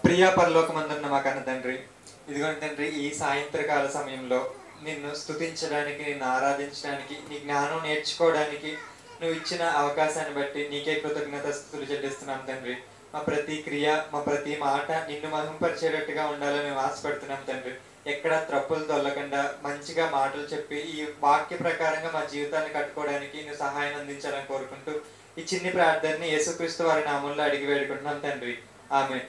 ప్రియా పరలోకమందున్న మా కన్న తండ్రి, ఇదిగోండి తండ్రి, ఈ సాయంత్రకాల సమయంలో నిన్ను స్తుతించడానికి, నిన్ను ఆరాధించడానికి, నీ జ్ఞానం నేర్చుకోవడానికి నువ్వు ఇచ్చిన అవకాశాన్ని బట్టి నీకే కృతజ్ఞతాస్తుతులు చెల్లిస్తున్నాం తండ్రి. మా ప్రతి క్రియ, మా ప్రతి మాట నిన్ను మహింపరిచేటట్టుగా ఉండాలని మేము ఆశపడుతున్నాం తండ్రి. ఎక్కడ త్రప్పులు తొల్లకుండా మంచిగా మాటలు చెప్పి ఈ వాక్య ప్రకారంగా మా జీవితాన్ని కట్టుకోవడానికి నువ్వు సహాయం అందించాలని కోరుకుంటూ ఈ చిన్ని ప్రార్థనని యేసుక్రీస్తు వారి నామంలో అడిగి వేడుకుంటున్నాం తండ్రి. ఆమేన్.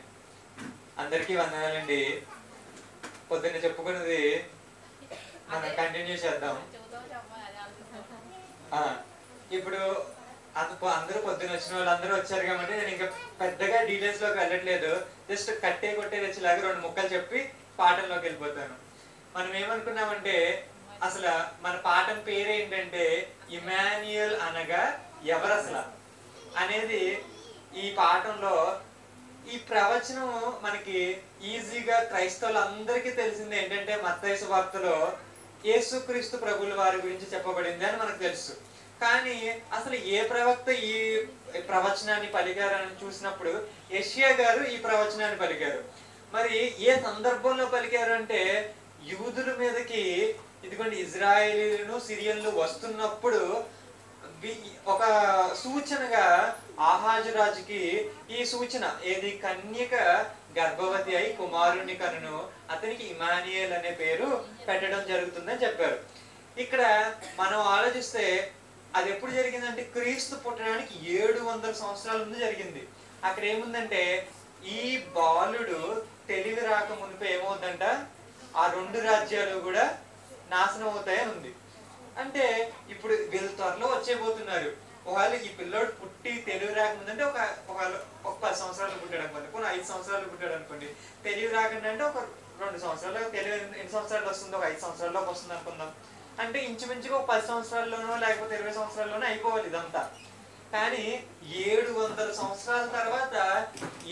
అందరికీ వందనాలండి. పొద్దున్న చెప్పుకున్నది మనం కంటిన్యూ చేద్దాం. ఇప్పుడు అందరూ పొద్దున్న వచ్చిన వాళ్ళు అందరూ వచ్చారు కాబట్టి నేను ఇంకా పెద్దగా డీటెయిల్స్ లోకి వెళ్ళట్లేదు. జస్ట్ కట్టే కొట్టే తెచ్చేలాగా 2 ముక్కలు చెప్పి పాఠంలోకి వెళ్ళిపోతాను. మనం ఏమనుకున్నామంటే అసలు మన పాఠం పేరు ఏంటంటే ఇమాన్యుయల్ అనగా ఎవరు అసలు అనేది. ఈ పాఠంలో ఈ ప్రవచనం మనకి ఈజీగా క్రైస్తవులందరికీ తెలిసింది ఏంటంటే మత్తయి సువార్తలో యేసుక్రీస్తు ప్రభుల వారి గురించి చెప్పబడింది అని మనకు తెలుసు. కానీ అసలు ఏ ప్రవక్త ఈ ప్రవచనాన్ని పలికారని చూసినప్పుడు యెషయా గారు ఈ ప్రవచనాన్ని పలికారు. మరి ఏ సందర్భంలో పలికారు అంటే యూదుల మీదకి ఇదిగోండి ఇజ్రాయేలీలను సిరియన్లు వస్తున్నప్పుడు ఒక సూచనగా ఆహాజు రాజుకి ఈ సూచన ఏది, కన్యక గర్భవతి అయి కుమారుని కనును, అతనికి ఇమానియేల్ అనే పేరు పెట్టడం జరుగుతుందని చెప్పారు. ఇక్కడ మనం ఆలోచిస్తే అది ఎప్పుడు జరిగిందంటే క్రీస్తు పుట్టడానికి 700 సంవత్సరాల ముందు జరిగింది. అక్కడ ఏముందంటే ఈ బాలుడు తెలివి రాక మునిపే ఏమవుతుందంట, ఆ 2 రాజ్యాలు కూడా నాశనం అవుతాయని ఉంది. అంటే ఇప్పుడు వీళ్ళు త్వరలో వచ్చేపోతున్నారు. ఒకవేళ ఈ పిల్లోడు పుట్టి తెలివి రాకముందంటే ఒక 10 సంవత్సరాలు పుట్టాడు అనుకోండి, కొన్ని 5 సంవత్సరాలు పుట్టాడు అనుకోండి. తెలివి రాకుండా అంటే ఒక 2 సంవత్సరాలు, తెలివి ఎన్ని సంవత్సరాలు వస్తుందో ఒక 5 సంవత్సరాల్లోకి వస్తుంది అనుకుందాం. అంటే ఇంచుమించుగా ఒక 10 సంవత్సరాల్లోనో లేకపోతే 20 సంవత్సరాల్లోనో అయిపోవాలి ఇదంతా. కానీ 700 సంవత్సరాల తర్వాత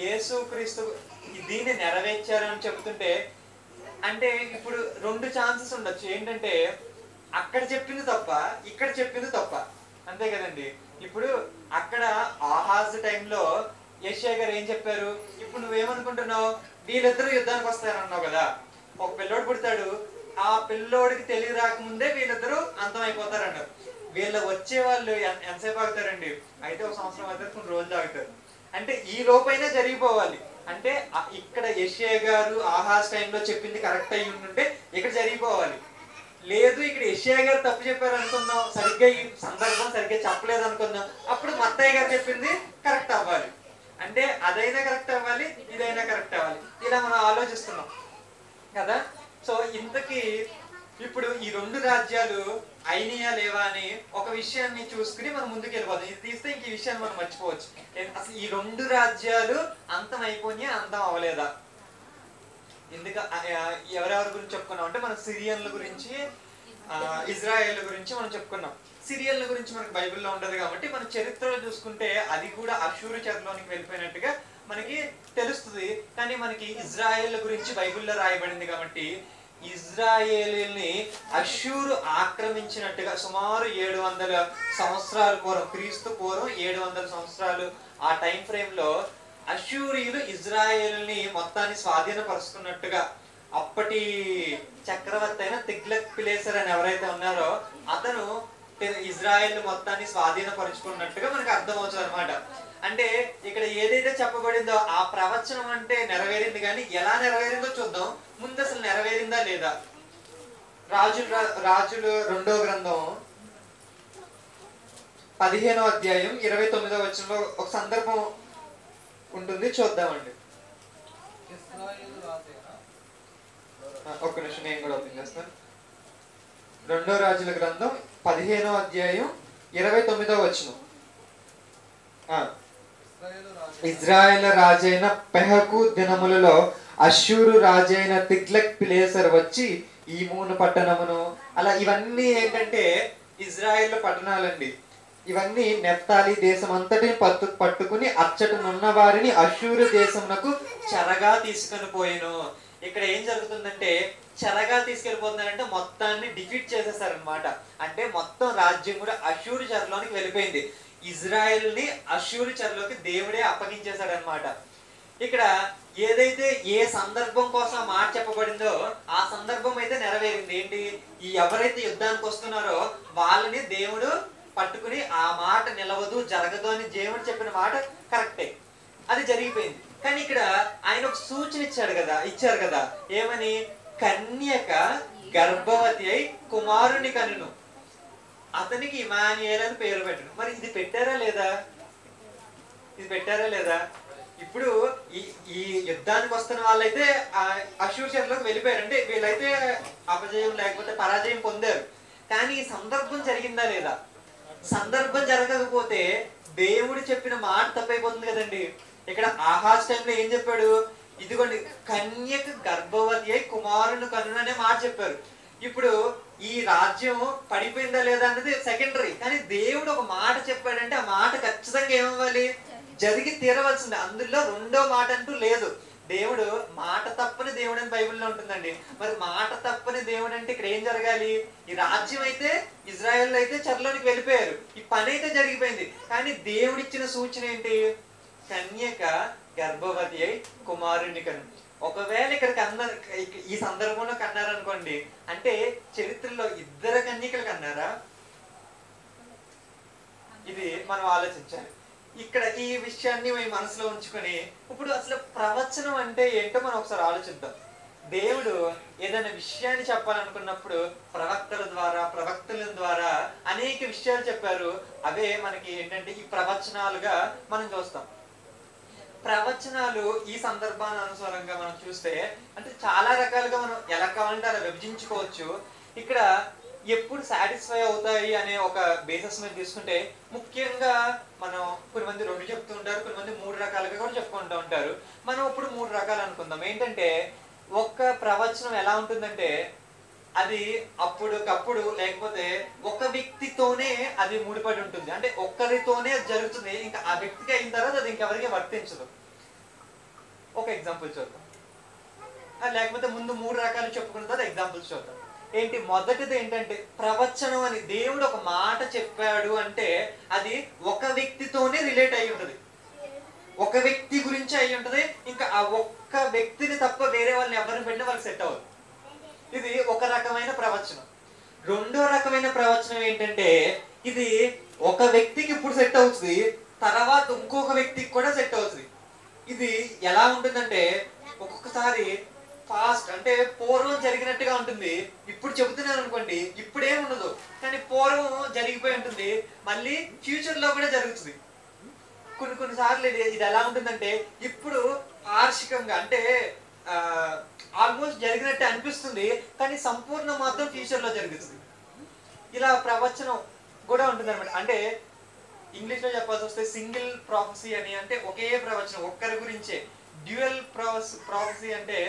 యేసుక్రీస్తు దీన్ని నెరవేర్చారని చెబుతుంటే అంటే ఇప్పుడు 2 ఛాన్సెస్ ఉండొచ్చు. ఏంటంటే అక్కడ చెప్పింది తప్ప, ఇక్కడ చెప్పింది తప్ప, అంతే కదండి. ఇప్పుడు అక్కడ ఆహాజ్ టైంలో యెషయా గారు ఏం చెప్పారు, ఇప్పుడు నువ్వేమనుకుంటున్నావు, వీళ్ళిద్దరూ యుద్ధానికి వస్తారన్నావు కదా. ఒక పిల్లోడు పుడతాడు, ఆ పిల్లోడికి తెలివి రాకముందే వీళ్ళిద్దరూ అంతం అయిపోతారన్నారు. వీళ్ళ వచ్చే వాళ్ళు ఎంతసేపు ఆగుతారండి, అయితే 1 సంవత్సరం అవుతారు, కొన్ని రోజులు ఆగుతారు. అంటే ఈ లోపైనా జరిగిపోవాలి. అంటే ఇక్కడ యెషయా గారు ఆహాజ్ టైంలో చెప్పింది కరెక్ట్ అయ్యి ఉంటుంటే ఇక్కడ జరిగిపోవాలి. లేదు ఇక్కడ యెషయా గారు తప్పు చెప్పారు అనుకుందాం, సరిగ్గా ఈ సందర్భం సరిగ్గా చెప్పలేదు అనుకుందాం, అప్పుడు మత్తయి గారు చెప్పింది కరెక్ట్ అవ్వాలి. అంటే అదైనా కరెక్ట్ అవ్వాలి, ఇదైనా కరెక్ట్ అవ్వాలి. ఇలా మనం ఆలోచిస్తున్నాం కదా. సో ఇంతకీ ఇప్పుడు ఈ 2 రాజ్యాలు అయినయా లేవా అని ఒక విషయాన్ని చూసుకుని మనం ముందుకు వెళ్ళిపోతాం. ఇది తీస్తే ఇంక ఈ విషయాన్ని మనం మర్చిపోవచ్చు. అసలు ఈ 2 రాజ్యాలు అంతం అయిపోయినా అంతం అవ్వలేదా? ఎందుకు ఎవరెవరి గురించి చెప్పుకున్నాం అంటే మనం సిరియన్ల గురించి, ఇజ్రాయేల్ గురించి మనం చెప్పుకున్నాం. సిరియన్ల గురించి మనకు బైబిల్లో ఉండదు కాబట్టి మన చరిత్రలో చూసుకుంటే అది కూడా అషూరు చెరలోనికి వెళ్ళిపోయినట్టుగా మనకి తెలుస్తుంది. కానీ మనకి ఇజ్రాయేల్ గురించి బైబిల్లో రాయబడింది కాబట్టి ఇజ్రాయేలీని అషూరు ఆక్రమించినట్టుగా సుమారు 700 సంవత్సరాల పూర్వం, క్రీస్తు పూర్వం 700 సంవత్సరాలు ఆ టైం ఫ్రేమ్ లో అషూరీయులు ఇజ్రాయేల్ని మొత్తాన్ని స్వాధీనపరుచుకున్నట్టుగా అప్పటి చక్రవర్తి అయిన తిగ్లత్ పిలేసర్ అని ఎవరైతే ఉన్నారో అతను ఇజ్రాయేల్ మొత్తాన్ని స్వాధీనపరుచుకున్నట్టుగా మనకు అర్థమవుతుంది అనమాట. అంటే ఇక్కడ ఏదైతే చెప్పబడిందో ఆ ప్రవచనం అంటే నెరవేరింది, కానీ ఎలా నెరవేరిందో చూద్దాం. ముందు అసలు నెరవేరిందా లేదా? రాజులు 2వ గ్రంథం 15వ అధ్యాయం 29వ వచనంలో ఒక సందర్భం ఉంటుంది, చూద్దామండి. ఒక్క నిమిషం నేను కూడా ఓపెన్ చేస్తాను. 2వ రాజుల గ్రంథం 15వ అధ్యాయం 29వ వచనం. ఇజ్రాయేల్ రాజైన పెహకు దినములలో అష్షూరు రాజైన తిగ్లత్ పిలేసర్ వచ్చి ఈ 3 పట్టణమును, అలా ఇవన్నీ ఏంటంటే ఇజ్రాయేల్ పట్టణాలండి. ఇవన్నీ నెఫ్తాలి దేశం అంతటిని పట్టుకుని అచ్చటనున్న వారిని అష్షూరు దేశమునకు చెరగా తీసుకొని పోయిను. ఇక్కడ ఏం జరుగుతుందంటే చెరగా తీసుకెళ్ళిపోతున్నారంటే మొత్తాన్ని డిఫీట్ చేసేసారనమాట. అంటే మొత్తం రాజ్యం కూడా అష్షూరు చెరలోనికి వెళ్ళిపోయింది. ఇజ్రాయెల్ ని అష్షూరు చెరలోకి దేవుడే అప్పగించేశాడు అనమాట. ఇక్కడ ఏదైతే ఏ సందర్భం కోసం ఆ మాట చెప్పబడిందో ఆ సందర్భం అయితే నెరవేరింది. ఏంటి? ఈ ఎవరైతే యుద్ధానికి వస్తున్నారో వాళ్ళని దేవుడు పట్టుకుని ఆ మాట నిలవదు, జరగదు అని దేవుడు చెప్పిన మాట కరెక్టే, అది జరిగిపోయింది. కానీ ఇక్కడ ఆయన ఒక సూచన ఇచ్చారు కదా, ఏమని? కన్యక గర్భవతి అయి కుమారుని కనును, అతనికి ఇమానుయేల్ అని పేరు పెట్టను. మరి ఇది పెట్టారా లేదా? ఇది పెట్టారా లేదా? ఇప్పుడు ఈ యుద్ధానికి వస్తున్న వాళ్ళైతే అశూషర్లోకి వెళ్ళిపోయారు, అంటే వీళ్ళైతే అపజయం లేకపోతే పరాజయం పొందారు. కానీ ఈ సందర్భం జరిగిందా లేదా? సందర్భం జరగకపోతే దేవుడు చెప్పిన మాట తప్పైపోతుంది కదండి. ఇక్కడ ఆహాజ్ టైంలో ఏం చెప్పాడు? ఇదిగోండి కన్యక గర్భవతి అయి కుమారుని కనును అనే మాట చెప్పారు. ఇప్పుడు ఈ రాజ్యం పడిపోయిందా లేదా అన్నది సెకండరీ, కానీ దేవుడు ఒక మాట చెప్పాడంటే ఆ మాట ఖచ్చితంగా ఏమవ్వాలి? జరిగి తీరవలసింది. అందులో రెండో మాట అంటూ లేదు. దేవుడు మాట తప్పని దేవుడు అని బైబిల్లో ఉంటుందండి. మరి మాట తప్పని దేవుడు అంటే ఇక్కడ ఏం జరగాలి? ఈ రాజ్యం అయితే ఇజ్రాయెల్ అయితే చెరలోనికి వెళ్ళిపోయారు, ఈ పని అయితే జరిగిపోయింది. కానీ దేవుడు ఇచ్చిన సూచన ఏంటి? కన్యక గర్భవతి అయి కుమారుని కను. ఒకవేళ ఇక్కడ ఈ సందర్భంలో కన్నారనుకోండి, అంటే చరిత్రలో ఇద్దరు కన్యకలు కన్నారా? ఇది మనం ఆలోచించాలి. ఇక్కడ ఈ విషయాన్ని మీ మనసులో ఉంచుకొని ఇప్పుడు అసలు ప్రవచనం అంటే ఏంటో మనం ఒకసారి ఆలోచిద్దాం. దేవుడు ఏదైనా విషయాన్ని చెప్పాలనుకున్నప్పుడు ప్రవక్తల ద్వారా అనేక విషయాలు చెప్పారు. అవే మనకి ఏంటంటే ఈ ప్రవచనాలుగా మనం చూస్తాం. ప్రవచనాలు ఈ సందర్భాన్ని అనుసారంగా మనం చూస్తే అంటే చాలా రకాలుగా మనం ఎలా కావాలంటే అలా విభజించుకోవచ్చు. ఇక్కడ ఎప్పుడు సాటిస్ఫై అవుతాయి అనే ఒక బేసిస్ మీద తీసుకుంటే ముఖ్యంగా మనం కొంతమంది 2 చెప్తూ ఉంటారు, కొంతమంది 3 రకాలుగా కూడా చెప్పుకుంటూ ఉంటారు. మనం ఇప్పుడు 3 రకాలు అనుకుందాం. ఏంటంటే ఒక్క ప్రవచనం ఎలా ఉంటుందంటే అది అప్పుడుకప్పుడు లేకపోతే ఒక వ్యక్తితోనే అది ముడిపడి ఉంటుంది, అంటే ఒక్కరితోనే అది జరుగుతుంది. ఇంకా ఆ వ్యక్తికి అయిన తర్వాత అది ఇంకెవరికి వర్తించదు. ఒక ఎగ్జాంపుల్ చూద్దాం, లేకపోతే ముందు 3 రకాలు చెప్పుకున్న తర్వాత ఎగ్జాంపుల్స్ చూద్దాం. ఏంటి? మొదటిది ఏంటంటే ప్రవచనం అని దేవుడు ఒక మాట చెప్పాడు అంటే అది ఒక వ్యక్తితోనే రిలేట్ అయి ఉంటుంది, ఒక వ్యక్తి గురించి అయి ఉంటుంది. ఇంకా ఆ ఒక్క వ్యక్తిని తప్ప వేరే వాళ్ళని ఎవరిని పెట్టినా వాళ్ళకి సెట్ అవ్వదు. ఇది ఒక రకమైన ప్రవచనం. రెండో రకమైన ప్రవచనం ఏంటంటే ఇది ఒక వ్యక్తికి ఇప్పుడు సెట్ అవుతుంది, తర్వాత ఇంకొక వ్యక్తికి కూడా సెట్ అవుతుంది. ఇది ఎలా ఉంటుందంటే ఒక్కొక్కసారి ఫాస్ట్ అంటే పూర్వం జరిగినట్టుగా ఉంటుంది. ఇప్పుడు చెబుతున్నాను అనుకోండి, ఇప్పుడేం ఉండదు, కానీ పూర్వం జరిగిపోయి ఉంటుంది, మళ్ళీ ఫ్యూచర్ లో కూడా జరుగుతుంది. కొన్నిసార్లు ఇది ఎలా ఉంటుందంటే ఇప్పుడు పార్షికంగా అంటే ఆల్మోస్ట్ జరిగినట్టు అనిపిస్తుంది, కానీ సంపూర్ణ మాత్రం ఫ్యూచర్ లో జరుగుతుంది. ఇలా ప్రవచనం కూడా ఉంటుంది అనమాట. అంటే ఇంగ్లీష్ లో చెప్పాల్సి వస్తే సింగిల్ ప్రాఫెసీ అని, అంటే ఒకే ప్రవచనం ఒక్కరి గురించే. డ్యూయల్ ప్రాఫెసీ అంటే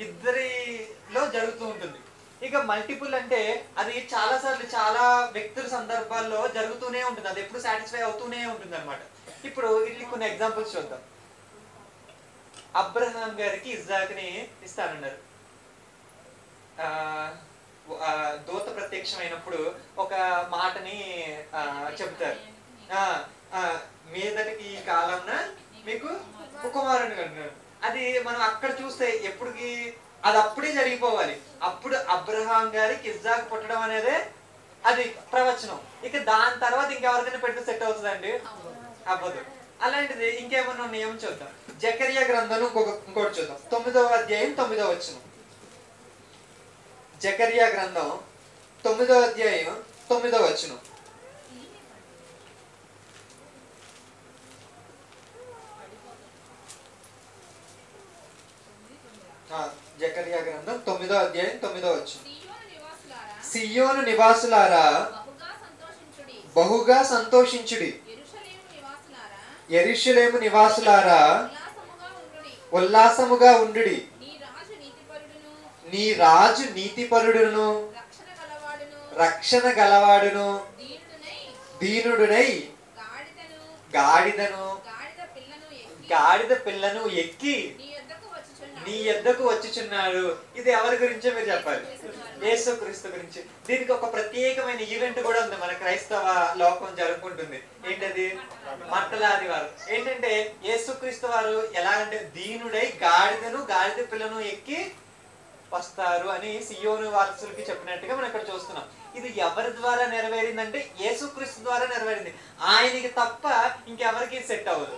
ఇద్దరిలో జరుగుతూ ఉంటుంది. ఇక మల్టిపుల్ అంటే అది చాలా సార్లు చాలా వ్యక్తుల సందర్భాల్లో జరుగుతూనే ఉంటుంది, అది ఎప్పుడు సాటిస్ఫై అవుతూనే ఉంటుంది అనమాట. ఇప్పుడు వీటికి కొన్ని ఎగ్జాంపుల్స్ చూద్దాం. అబ్రహాం గారికి ఇస్సాకుని ఇస్తానన్నారు. దూత ప్రత్యక్షమైనప్పుడు ఒక మాటని చెప్తారు, మీదటికి ఈ కాలంన మీకు కుమారుని కన్నారు. అది మనం అక్కడ చూస్తే ఎప్పటికి అది అప్పుడే జరిగిపోవాలి. అప్పుడు అబ్రహాం గారికి ఇస్సాకు పుట్టడం అనేదే అది ప్రవచనం. ఇక దాని తర్వాత ఇంకెవరికైనా పెడితే సెట్ అవుతుందండి? అవ్వదు. అలాంటిది ఇంకేమన్నా ఉన్నాయేమో చూద్దాం. జకరియా గ్రంథం ఇంకోటి చూద్దాం. 9వ అధ్యాయం 9వ వచనం. జకరియా గ్రంథం 9వ అధ్యాయం 9వ వచనం. జకరియా గ్రంథం 9వ అధ్యాయం 9వ వచనం. సియోను నివాసులారా బహుగా సంతోషించుడి, యెరూషలేము నివాసులారా ఉల్లాసముగా ఉండుడి. నీ రాజు నీతిపరుడును రక్షణ గలవాడును దీనుడునై గాడిద పిల్లను ఎక్కి నీ యొద్దకు వచ్చుచున్నాడు. ఇది ఎవరి గురించో మీరు చెప్పాలి. యేసుక్రీస్తు గురించి. దీనికి ఒక ప్రత్యేకమైన ఈవెంట్ కూడా ఉంది, మన క్రైస్తవ లోకం జరుపుకుంటుంది. ఏంటది? మంటల ఆదివారం. ఏంటంటే యేసుక్రీస్తు వారు ఎలాగంటే దీనుడై గాడిద పిల్లను ఎక్కి వస్తారు అని సియోను వారసులకి చెప్పినట్టుగా మనం ఇక్కడ చూస్తున్నాం. ఇది ఎవరి ద్వారా నెరవేరిందంటే యేసుక్రీస్తు ద్వారా నెరవేరింది. ఆయనకి తప్ప ఇంకెవరికి సెట్ అవ్వదు.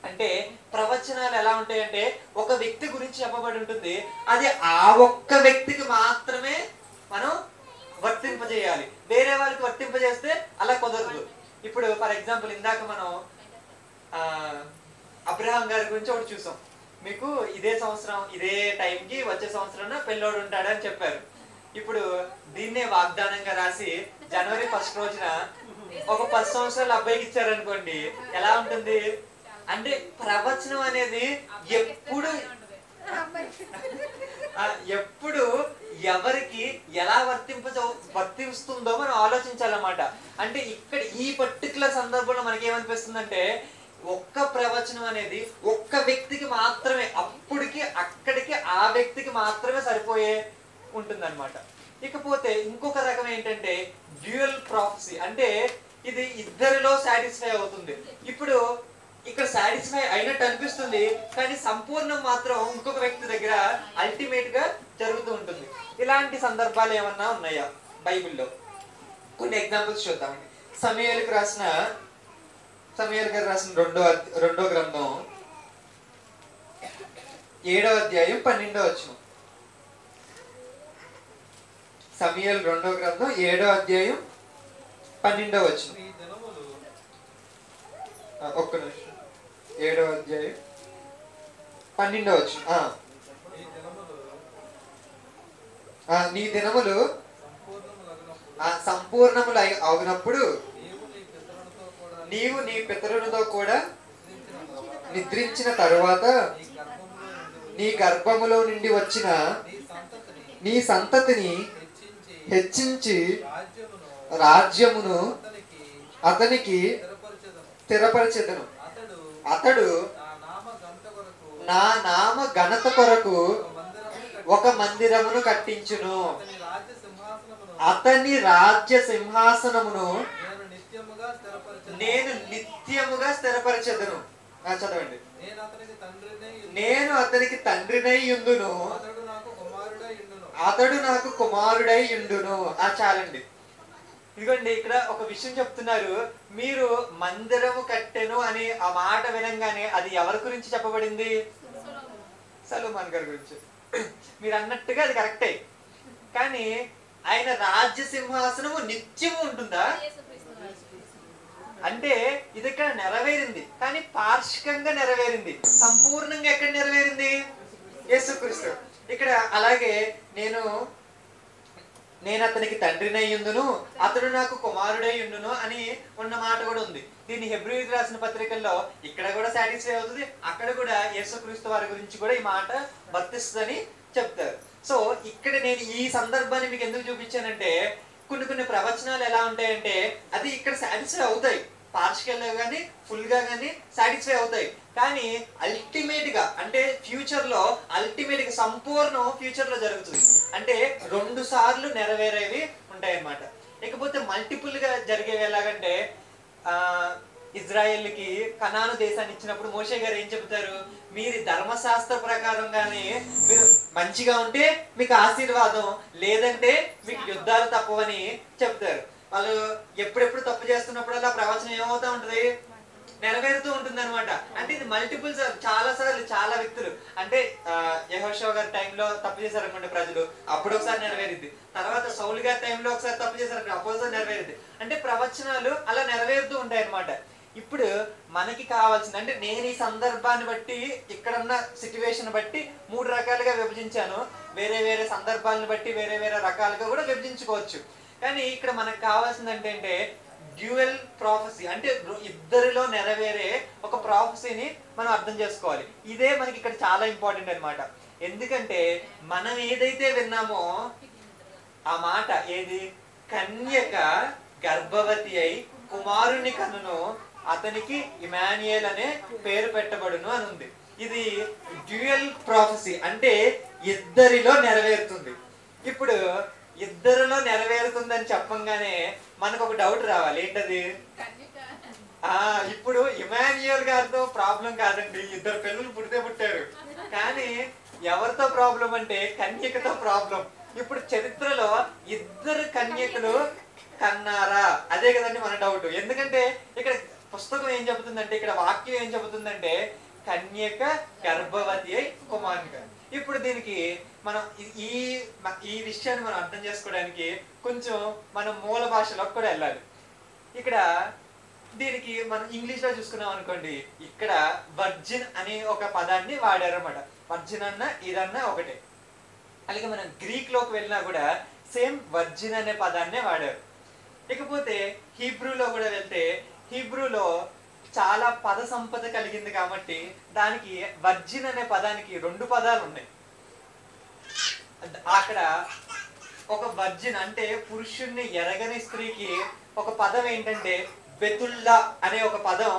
అంటే ప్రవచనాలు ఎలా ఉంటాయంటే ఒక వ్యక్తి గురించి చెప్పబడి ఉంటుంది, అది ఆ ఒక్క వ్యక్తికి మాత్రమే మనం వర్తింపజేయాలి. వేరే వాళ్ళకి వర్తింపజేస్తే అలా కుదరదు. ఇప్పుడు ఫర్ ఎగ్జాంపుల్ ఇందాక మనం అబ్రహాం గారి గురించి ఒకటి చూసాం. మీకు ఇదే సంవత్సరం ఇదే టైంకి వచ్చే సంవత్సరం పెళ్ళోడు ఉంటాడని చెప్పారు. ఇప్పుడు దీన్నే వాగ్దానంగా రాసి జనవరి 1 రోజున ఒక 10 సంవత్సరాల అబ్బాయికి ఇచ్చారనుకోండి, ఎలా ఉంటుంది అంటే ప్రవచనం అనేది ఎప్పుడు ఎవరికి ఎలా వర్తిస్తుందో మనం ఆలోచించాలన్నమాట. అంటే ఇక్కడ ఈ పర్టికులర్ సందర్భంలో మనకి ఏమనిపిస్తుందంటే ఒక్క ప్రవచనం అనేది ఒక్క వ్యక్తికి మాత్రమే, అప్పటికి అక్కడికి ఆ వ్యక్తికి మాత్రమే సరిపోయే ఉంటుందన్నమాట. ఇకపోతే ఇంకొక రకం ఏంటంటే డ్యూయల్ ప్రాఫెసీ. అంటే ఇది ఇద్దరిలో సాటిస్ఫై అవుతుంది. ఇప్పుడు ఇక్కడ సాటిస్ఫై అయినట్టు అనిపిస్తుంది, కానీ సంపూర్ణం మాత్రం ఇంకొక వ్యక్తి దగ్గర అల్టిమేట్ గా జరుగుతూ ఉంటుంది. ఇలాంటి సందర్భాలు ఏమన్నా ఉన్నాయా బైబిల్లో? కొన్ని ఎగ్జాంపుల్స్ చూద్దామండి. సమూయేలు గారు రాసిన రెండో గ్రంథం 7వ అధ్యాయం 12వ వచనం. సమూయేలు 2వ గ్రంథం 7వ అధ్యాయం 12వ వచనం. ఒక్క నిమిషం. 7వ అధ్యాయం 12వ వచనం. నీ దినములు సంపూర్ణములు అవునప్పుడు నీవు నీ పితరులతో కూడా నిద్రించిన తరువాత నీ గర్భములో నుండి వచ్చిన నీ సంతతిని హెచ్చించి రాజ్యమును అతనికి స్థిరపరచెదను. అతడు నా నామ ఘనత కొరకు ఒక మందిరమును కట్టించును. అతని రాజ్య సింహాసనమును నేను నిత్యముగా స్థిరపరచెదను. చదవండి. నేను అతనికి తండ్రినై యుండును, అతడు నాకు కుమారుడై యుండును. చాలండి. ఇదిగోండి, ఇక్కడ ఒక విషయం చెప్తున్నారు. మీరు మందిరము కట్టెను అని ఆ మాట వినంగానే అది ఎవరి గురించి చెప్పబడింది? సొలొమోను గారి గురించి. మీరు అన్నట్టుగా అది కరెక్టే, కానీ ఆయన రాజ్య సింహాసనము నిత్యము ఉంటుందా అంటే ఇది ఇక్కడ నెరవేరింది, కానీ పార్షికంగా నెరవేరింది. సంపూర్ణంగా ఎక్కడ నెరవేరింది? యేసుక్రీస్తు. ఇక్కడ అలాగే నేను అతనికి తండ్రినై యుందును, అతడు నాకు కుమారుడై యుండును అని ఉన్న మాట కూడా ఉంది. దీన్ని హెబ్రీయులకు రాసిన పత్రికల్లో ఇక్కడ కూడా సాటిస్ఫై అవుతుంది, అక్కడ కూడా యేసుక్రీస్తు వారి గురించి కూడా ఈ మాట వర్తిస్తుందని చెప్తారు. సో ఇక్కడ నేను ఈ సందర్భాన్ని మీకు ఎందుకు చూపించానంటే కొన్ని ప్రవచనాలు ఎలా ఉంటాయంటే అది ఇక్కడ సాటిస్ఫై అవుతాయి, పార్షికల్ గా కానీ ఫుల్ గా కానీ సాటిస్ఫై అవుతాయి, కానీ అల్టిమేట్ గా అంటే ఫ్యూచర్ లో అల్టిమేట్ గా సంపూర్ణం ఫ్యూచర్ లో జరుగుతుంది. అంటే 2 సార్లు నెరవేరేవి ఉంటాయి అన్నమాట. ఇకపోతే మల్టిపుల్ గా జరిగేవి ఎలాగంటే ఇజ్రాయెల్కి కనాను దేశాన్ని ఇచ్చినప్పుడు మోషే గారు ఏం చెబుతారు? మీరు ధర్మశాస్త్ర ప్రకారంగానే మీరు మంచిగా ఉంటే మీకు ఆశీర్వాదం, లేదంటే మీకు యుద్ధాలు తప్పవని చెప్తారు. వాళ్ళు ఎప్పుడెప్పుడు తప్పు చేస్తున్నప్పుడల్లా ప్రవచనం ఏమవుతా ఉంటది? నెరవేరుతూ ఉంటుంది అనమాట. అంటే ఇది మల్టిపుల్ చాలా సార్లు చాలా వ్యక్తులు అంటే యెహోషువ గారి టైంలో తప్పు చేశారనుకోండి ప్రజలు, అప్పుడు ఒకసారి నెరవేరింది. తర్వాత సౌలు గారి టైంలో ఒకసారి తప్పు చేశారు, అప్పుడు నెరవేరింది. అంటే ప్రవచనాలు అలా నెరవేరుతూ ఉంటాయి అనమాట. ఇప్పుడు మనకి కావాల్సింది అంటే నేను ఈ సందర్భాన్ని బట్టి ఇక్కడున్న సిచ్యువేషన్ బట్టి 3 రకాలుగా విభజించాను. వేరే వేరే సందర్భాలను బట్టి వేరే వేరే రకాలుగా కూడా విభజించుకోవచ్చు. కానీ ఇక్కడ మనకు కావాల్సింది ఏంటంటే డ్యూయల్ ప్రాఫెసీ, అంటే ఇద్దరిలో నెరవేరే ఒక ప్రాఫెసీని మనం అర్థం చేసుకోవాలి. ఇదే మనకి ఇక్కడ చాలా ఇంపార్టెంట్ అన్నమాట. ఎందుకంటే మనం ఏదైతే విన్నామో ఆ మాట ఏది? కన్యక గర్భవతి అయి కుమారుని కనును, అతనికి ఇమాన్యుయేల్ అనే పేరు పెట్టబడును అని ఉంది. ఇది డ్యూయల్ ప్రాఫెసీ అంటే ఇద్దరిలో నెరవేరుతుంది. ఇప్పుడు ఇద్దరిలో నెరవేరుతుందని చెప్పంగానే మనకు ఒక డౌట్ రావాలి, ఏంటది? ఇప్పుడు ఇమాన్యుయల్ గారితో ప్రాబ్లం కాదండి, ఇద్దరు పిల్లలు పుట్టారు. కానీ ఎవరితో ప్రాబ్లం అంటే కన్యకతో ప్రాబ్లం. ఇప్పుడు చరిత్రలో ఇద్దరు కన్యకలు కన్నారా, అదే కదండి మన డౌట్. ఎందుకంటే ఇక్కడ పుస్తకం ఏం చెబుతుందంటే, ఇక్కడ వాక్యం ఏం చెబుతుందంటే కన్యక గర్భవతి అయి కుమారునిగా. ఇప్పుడు దీనికి మనం ఈ విషయాన్ని మనం అర్థం చేసుకోవడానికి కొంచెం మనం మూల భాషలోకి కూడా వెళ్ళాలి. ఇక్కడ దీనికి మనం ఇంగ్లీష్ లో చూసుకున్నాం అనుకోండి, ఇక్కడ వర్జిన్ అనే ఒక పదాన్ని వాడారు అన్నమాట. వర్జిన్ అన్న ఇదన్నా ఒకటే. అలాగే మనం గ్రీక్ లోకి వెళ్ళినా కూడా సేమ్ వర్జిన్ అనే పదాన్నే వాడారు. ఇకపోతే హీబ్రూలో కూడా వెళ్తే, హీబ్రూలో చాలా పద సంపద కలిగింది కాబట్టి దానికి వర్జిన్ అనే పదానికి 2 పదాలు ఉన్నాయి. అక్కడ ఒక వర్జిన్ అంటే పురుషుణ్ణి ఎరగని స్త్రీకి ఒక పదం ఏంటంటే బెతుల్లా అనే ఒక పదం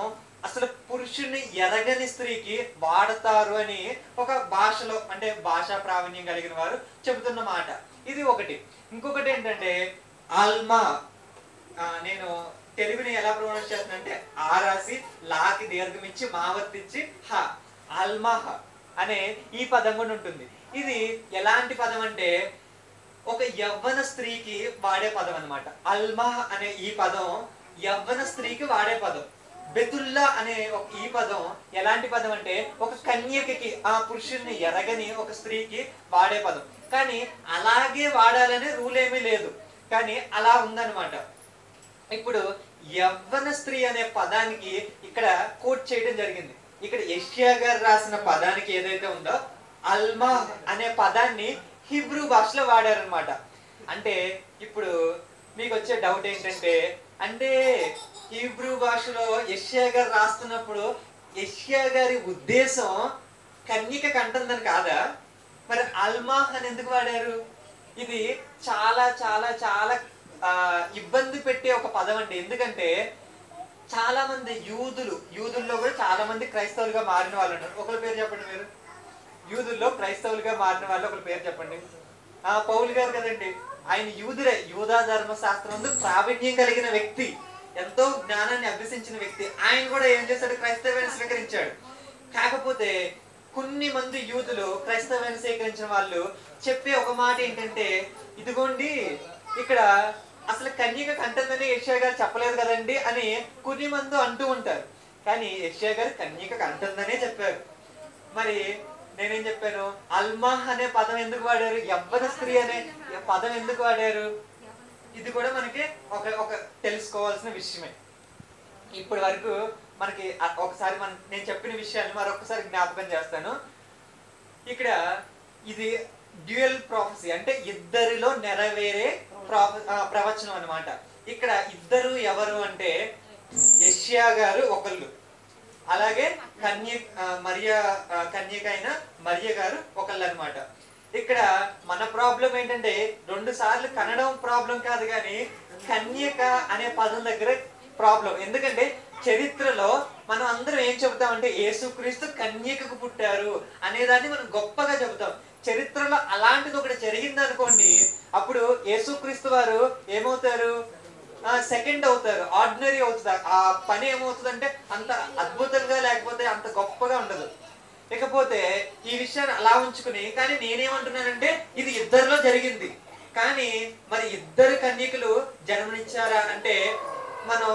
అసలు పురుషుణ్ణి ఎరగని స్త్రీకి వాడతారు అని ఒక భాషలో, అంటే భాషా ప్రావీణ్యం కలిగిన వారు చెబుతున్న మాట. ఇది ఒకటి. ఇంకొకటి ఏంటంటే ఆల్మా, నేను తెలుగుని ఎలా ప్రొనౌన్స్ చేస్తున్నానంటే ఆ రాసి లాకి దీర్ఘం ఇచ్చి మావర్తించి హ, ఆల్మాహ అనే ఈ పదం కూడా ఉంటుంది. ఇది ఎలాంటి పదం అంటే ఒక యవ్వన స్త్రీకి వాడే పదం అన్నమాట. అల్మాహ్ అనే ఈ పదం యవ్వన స్త్రీకి వాడే పదం. బెతుల్లా అనే ఈ పదం ఎలాంటి పదం అంటే ఒక కన్యకకి, ఆ పురుషుల్ని ఎరగని ఒక స్త్రీకి వాడే పదం. కానీ అలాగే వాడాలనే రూల్ ఏమీ లేదు, కానీ అలా ఉందన్నమాట. ఇప్పుడు యవ్వన స్త్రీ అనే పదానికి ఇక్కడ కోట్ చేయడం జరిగింది. ఇక్కడ యెషయా గారు రాసిన పదానికి ఏదైతే ఉందో అల్మా అనే పదాన్ని హిబ్రూ భాషలో వాడారనమాట. అంటే ఇప్పుడు మీకు వచ్చే డౌట్ ఏంటంటే, అంటే హిబ్రూ భాషలో యెషయా గారు రాస్తున్నప్పుడు యెషయా గారి ఉద్దేశం కన్యక కంటుందని కాదా? మరి అల్మా అని ఎందుకు వాడారు? ఇది చాలా చాలా చాలా ఇబ్బంది పెట్టే ఒక పదం అండి. ఎందుకంటే చాలా మంది యూదుల్లో కూడా చాలా మంది క్రైస్తవులుగా మారిన వాళ్ళు ఉన్నారు. ఒకరి పేరు చెప్పండి మీరు. యూదుల్లో క్రైస్తవులుగా మారిన వాళ్ళు ఒకరి పేరు చెప్పండి. పౌలు గారు కదండి, ఆయన యూదుడే. యూదా ధర్మశాస్త్రం ప్రావీణ్యం కలిగిన వ్యక్తి, ఎంతో జ్ఞానాన్ని అభ్యసించిన వ్యక్తి. ఆయన కూడా ఏం చేశాడు? క్రైస్తవాన్ని స్వీకరించాడు. కాకపోతే కొన్ని మంది యూదులు క్రైస్తవాన్ని స్వీకరించిన వాళ్ళు చెప్పే ఒక మాట ఏంటంటే, ఇదిగోండి ఇక్కడ అసలు కన్యక కంటుందని యెషయా గారు చెప్పలేదు కదండి అని కొన్ని మంది అంటూ ఉంటారు. కానీ యెషయా గారు కన్యక కంటుందనే చెప్పారు. మరి నేనేం చెప్పాను? అల్మాహ్ అనే పదం ఎందుకు వాడారు? యవ్వన స్త్రీ అనే పదం ఎందుకు వాడారు? ఇది కూడా మనకి ఒక తెలుసుకోవాల్సిన విషయమే. ఇప్పటి వరకు మనకి ఒకసారి నేను చెప్పిన విషయాన్ని మరొకసారి జ్ఞాపకం చేస్తాను. ఇక్కడ ఇది డ్యూయల్ ప్రాఫెసీ అంటే ఇద్దరిలో నెరవేరే ప్రవచనం అన్నమాట. ఇక్కడ ఇద్దరు ఎవరు అంటే యెషయా గారు ఒకళ్ళు, అలాగే కన్యక అయిన మరియ గారు ఒకళ్ళు అన్నమాట. ఇక్కడ మన ప్రాబ్లం ఏంటంటే 2 సార్లు కనడం ప్రాబ్లం కాదు, కానీ కన్యక అనే పదం దగ్గర ప్రాబ్లం. ఎందుకంటే చరిత్రలో మనం అందరం ఏం చెబుతామంటే యేసుక్రీస్తు కన్యకకు పుట్టారు అనేదాన్ని మనం గొప్పగా చెబుతాం. చరిత్రలో అలాంటిది ఒకటి జరిగింది అనుకోండి, అప్పుడు యేసుక్రీస్తు వారు ఏమవుతారు? సెకండ్ అవుతారు, ఆర్డినరీ అవుతుంది. ఆ పని ఏమవుతుంది అంటే అంత అద్భుతంగా లేకపోతే అంత గొప్పగా ఉండదు. ఇకపోతే ఈ విషయాన్ని అలా ఉంచుకుని, కానీ నేనేమంటున్నానంటే ఇది ఇద్దరిలో జరిగింది. కానీ మరి ఇద్దరు కన్యకులు జన్మనిచ్చారా అంటే మనం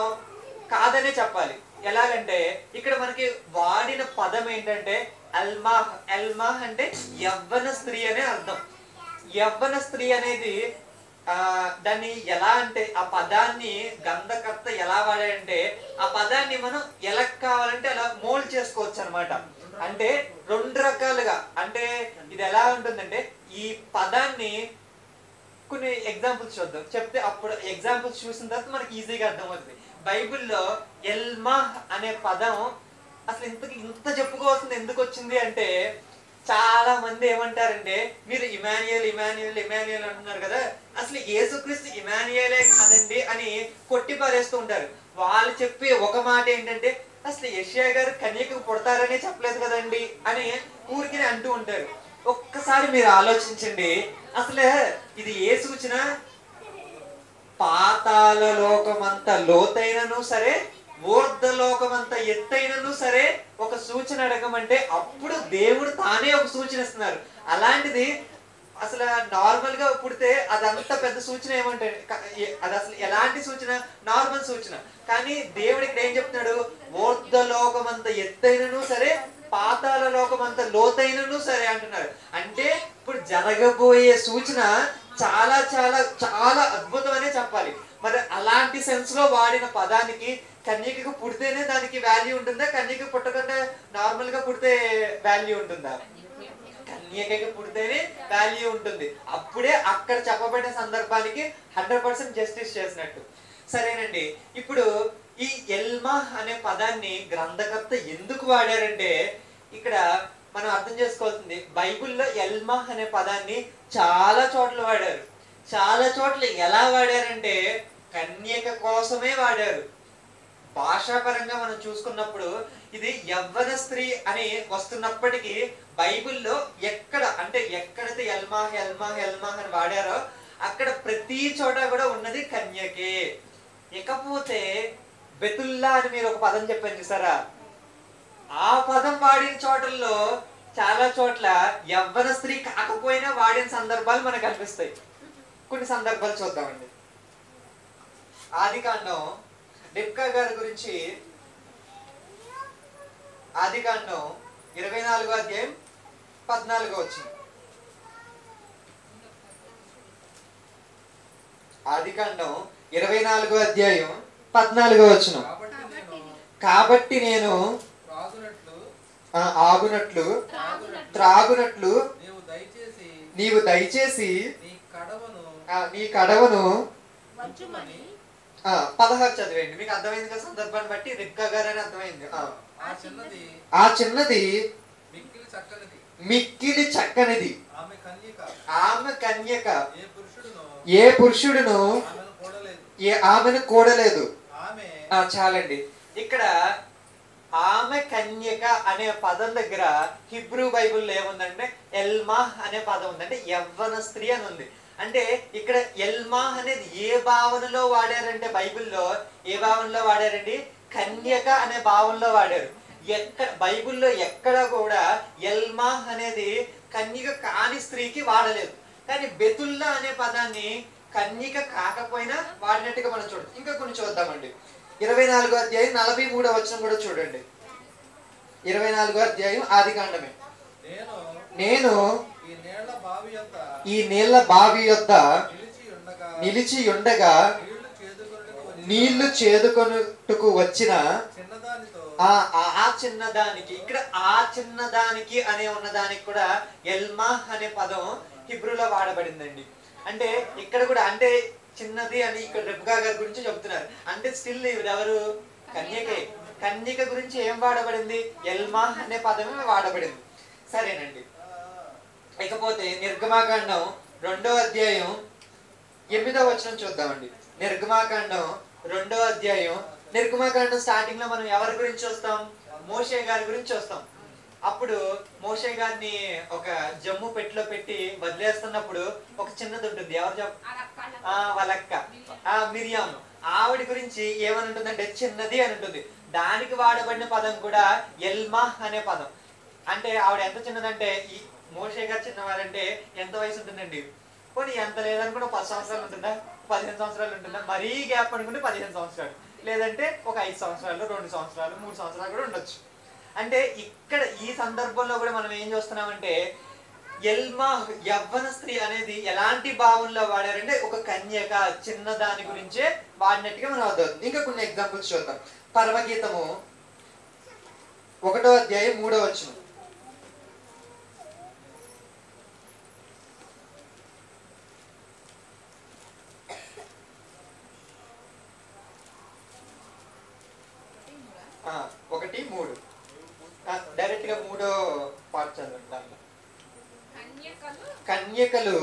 కాదనే చెప్పాలి. ఎలాగంటే ఇక్కడ మనకి వాడిన పదం ఏంటంటే ఎల్మాహ్ అంటే యవ్వన స్త్రీ అనే అర్థం. యవ్వన స్త్రీ అనేది దాన్ని ఎలా అంటే ఆ పదాన్ని గంధకర్త ఎలా వాడాడంటే ఆ పదాన్ని మనం ఎలా కావాలంటే అలా మోల్డ్ చేసుకోవచ్చు అనమాట. అంటే 2 రకాలుగా. అంటే ఇది ఎలా ఉంటుందంటే ఈ పదాన్ని కొన్ని ఎగ్జాంపుల్స్ చూద్దాం, చెప్తే అప్పుడు ఎగ్జాంపుల్స్ చూసిన తర్వాత మనకి ఈజీగా అర్థమవుతుంది. బైబిల్లో ఎల్మాహ్ అనే పదం అసలు ఇంత చెప్పుకోవాల్సింది ఎందుకు వచ్చింది అంటే, చాలా మంది ఏమంటారంటే మీరు ఇమాన్యుయల్ అంటున్నారు కదా, అసలు యేసుక్రీస్తు ఇమాన్యుయలే కాదండి అని కొట్టి పారేస్తూ ఉంటారు. వాళ్ళు చెప్పే ఒక మాట ఏంటంటే అసలు యెషయా గారు కన్యకకు పుడతారనే చెప్పలేదు కదండి అని ఊరికి అంటూ ఉంటారు. ఒక్కసారి మీరు ఆలోచించండి, అసలు ఇది ఏ సూచన? పాతాళ లోకమంత లోతైనను సరే, ఊర్ధలోకమంత ఎత్తైనను సరే ఒక సూచన అడగమంటే అప్పుడు దేవుడు తానే ఒక సూచన ఇస్తున్నారు. అలాంటిది అసలు నార్మల్ గా పుడితే అదంత పెద్ద సూచన ఏమంటే అది అసలు ఎలాంటి సూచన? నార్మల్ సూచన. కానీ దేవుడు ఇక్కడ ఏం చెప్తున్నాడు? ఊర్ధలోకమంత ఎత్తైనను సరే, పాతాళ లోకమంత లోతైనను సరే అంటున్నారు. అంటే ఇప్పుడు జరగబోయే సూచన చాలా చాలా చాలా అద్భుతమనే చెప్పాలి. మరి అలాంటి సెన్స్ లో వాడిన పదానికి కన్యకకు పుడితేనే దానికి వాల్యూ ఉంటుందా, కన్యక పుట్టకుండా నార్మల్ గా పుడితే వాల్యూ ఉంటుందా? కన్యకకి పుడితేనే వాల్యూ ఉంటుంది. అప్పుడే అక్కడ చెప్పబడిన సందర్భానికి 100% జస్టిస్ చేసినట్టు. సరేనండి, ఇప్పుడు ఈ ఎల్మా అనే పదాన్ని గ్రంథకర్త ఎందుకు వాడారంటే ఇక్కడ మనం అర్థం చేసుకోవాల్సింది, బైబిల్లో ఎల్మా అనే పదాన్ని చాలా చోట్ల వాడారు. చాలా చోట్ల ఎలా వాడారంటే కన్యక కోసమే వాడారు. భాషాపరంగా మనం చూసుకున్నప్పుడు ఇది యవ్వన స్త్రీ అని వస్తున్నప్పటికీ బైబిల్లో ఎక్కడ అంటే ఎక్కడైతే ఎల్మా ఎల్మా ఎల్మా అని వాడారో అక్కడ ప్రతి చోట కూడా ఉన్నది కన్యకే. ఇకపోతే బెతుల్లా అని మీరు ఒక పదం చెప్పాను చూసారా, ఆ పదం వాడిన చోటల్లో చాలా చోట్ల యవ్వన స్త్రీ కాకపోయినా వాడిన సందర్భాలు మనకు కనిపిస్తాయి. కొన్ని సందర్భాలు చూద్దామండి. ఆదికాండం రిబ్కా గారి గురించి, ఆదికాండం 24వ అధ్యాయం 14వ వచనం. ఆదికాండం 24వ అధ్యాయం 14వ వచనం. కాబట్టి నేను ఆగునట్లు త్రాగునట్లు నీవు దయచేసి నీ కడవను 16 చదివేయండి, మీకు అర్థమైంది కదా సందర్భాన్ని బట్టి. రిబ్కా గారు అని అర్థమైంది. ఆ చిన్నది మిక్కిలి చక్కనిది, ఆమె కన్యక, ఏ పురుషుడును ఆమెను కూడలేదు. చాలండి. ఇక్కడ ఆమె కన్యక అనే పదం దగ్గర హిబ్రూ బైబిల్లో ఏముందంటే ఎల్మా అనే పదం ఉంది, అంటే యవ్వన స్త్రీ అని ఉంది. అంటే ఇక్కడ ఎల్మా అనేది ఏ భావనలో వాడారంటే బైబిల్లో ఏ భావనలో వాడారండి? కన్యక అనే భావనలో వాడారు. ఎక్కడ బైబిల్లో ఎక్కడ కూడా ఎల్మా అనేది కన్యక కాని స్త్రీకి వాడలేదు. కానీ బెతుల్లా అనే పదాన్ని కన్యక కాకపోయినా వాడినట్టుగా మనం చూడదు. ఇంకా కొన్ని చూద్దామండి. 24వ అధ్యాయం 43వ వచనం కూడా చూడండి. 24వ అధ్యాయం ఆదికాండమే. నేను ఈ నీళ్ల బావి యొద్ద నిలిచి ఉండగా నీళ్లు చేదుకొనుటకు వచ్చిన ఆ చిన్నదానికి, ఇక్కడ ఆ చిన్నదానికి అనే ఉన్నదానికి కూడా ఎల్మా అనే పదం హిబ్రూలో వాడబడిందండి. అంటే ఇక్కడ కూడా అంటే చిన్నది అని ఇక్కడ రిబ్కా గారి గురించి చెప్తున్నారు. అంటే స్టిల్ ఎవరు? కన్యకే. కన్యక గురించి ఏం వాడబడింది? ఎల్మా అనే పదమే వాడబడింది. సరేనండి. ఇకపోతే నిర్గమాకాండం 2వ అధ్యాయం 8వ వచనం చూద్దామండి. నిర్గమాకాండం 2వ అధ్యాయం, నిర్గమాకాండం స్టార్టింగ్ లో మనం ఎవరి గురించి చూస్తాం? మోషే గారి గురించి చూస్తాం. అప్పుడు మోషే గారిని ఒక జమ్ము పెట్టిలో పెట్టి వదిలేస్తున్నప్పుడు ఒక చిన్నది ఉంటుంది, ఎవరు వాళ్ళ అక్క మిరియాం. ఆవిడ గురించి ఏమని ఉంటుందంటే చిన్నది అని ఉంటుంది. దానికి వాడబడిన పదం కూడా ఎల్మా అనే పదం. అంటే ఆవిడ ఎంత చిన్నదంటే, ఈ మోషే గారు చిన్నవారంటే ఎంత వయసు ఉంటుందండి? పోనీ ఎంత లేదనుకుంటే 10 సంవత్సరాలు ఉంటుందా, 15 సంవత్సరాలు ఉంటుందా, మరీ గ్యాప్ అనుకుంటే 15 సంవత్సరాలు, లేదంటే ఒక 5 సంవత్సరాలు, 2 సంవత్సరాలు, 3 సంవత్సరాలు కూడా ఉండొచ్చు. అంటే ఇక్కడ ఈ సందర్భంలో కూడా మనం ఏం చూస్తున్నామంటే ఎల్మా యవ్వన స్త్రీ అనేది ఎలాంటి భావంలో వాడారంటే ఒక కన్యక, చిన్న దాని గురించే వాడినట్టుగా మనం అర్థం. ఇంకా కొన్ని ఎగ్జాంపుల్స్ చూద్దాం. పరమగీతము 1వ అధ్యాయం 3వ వచనం. ఒకటి 3 డైరెక్ట్ గా 3వ పార్ట్ చదవండి. కన్యకలు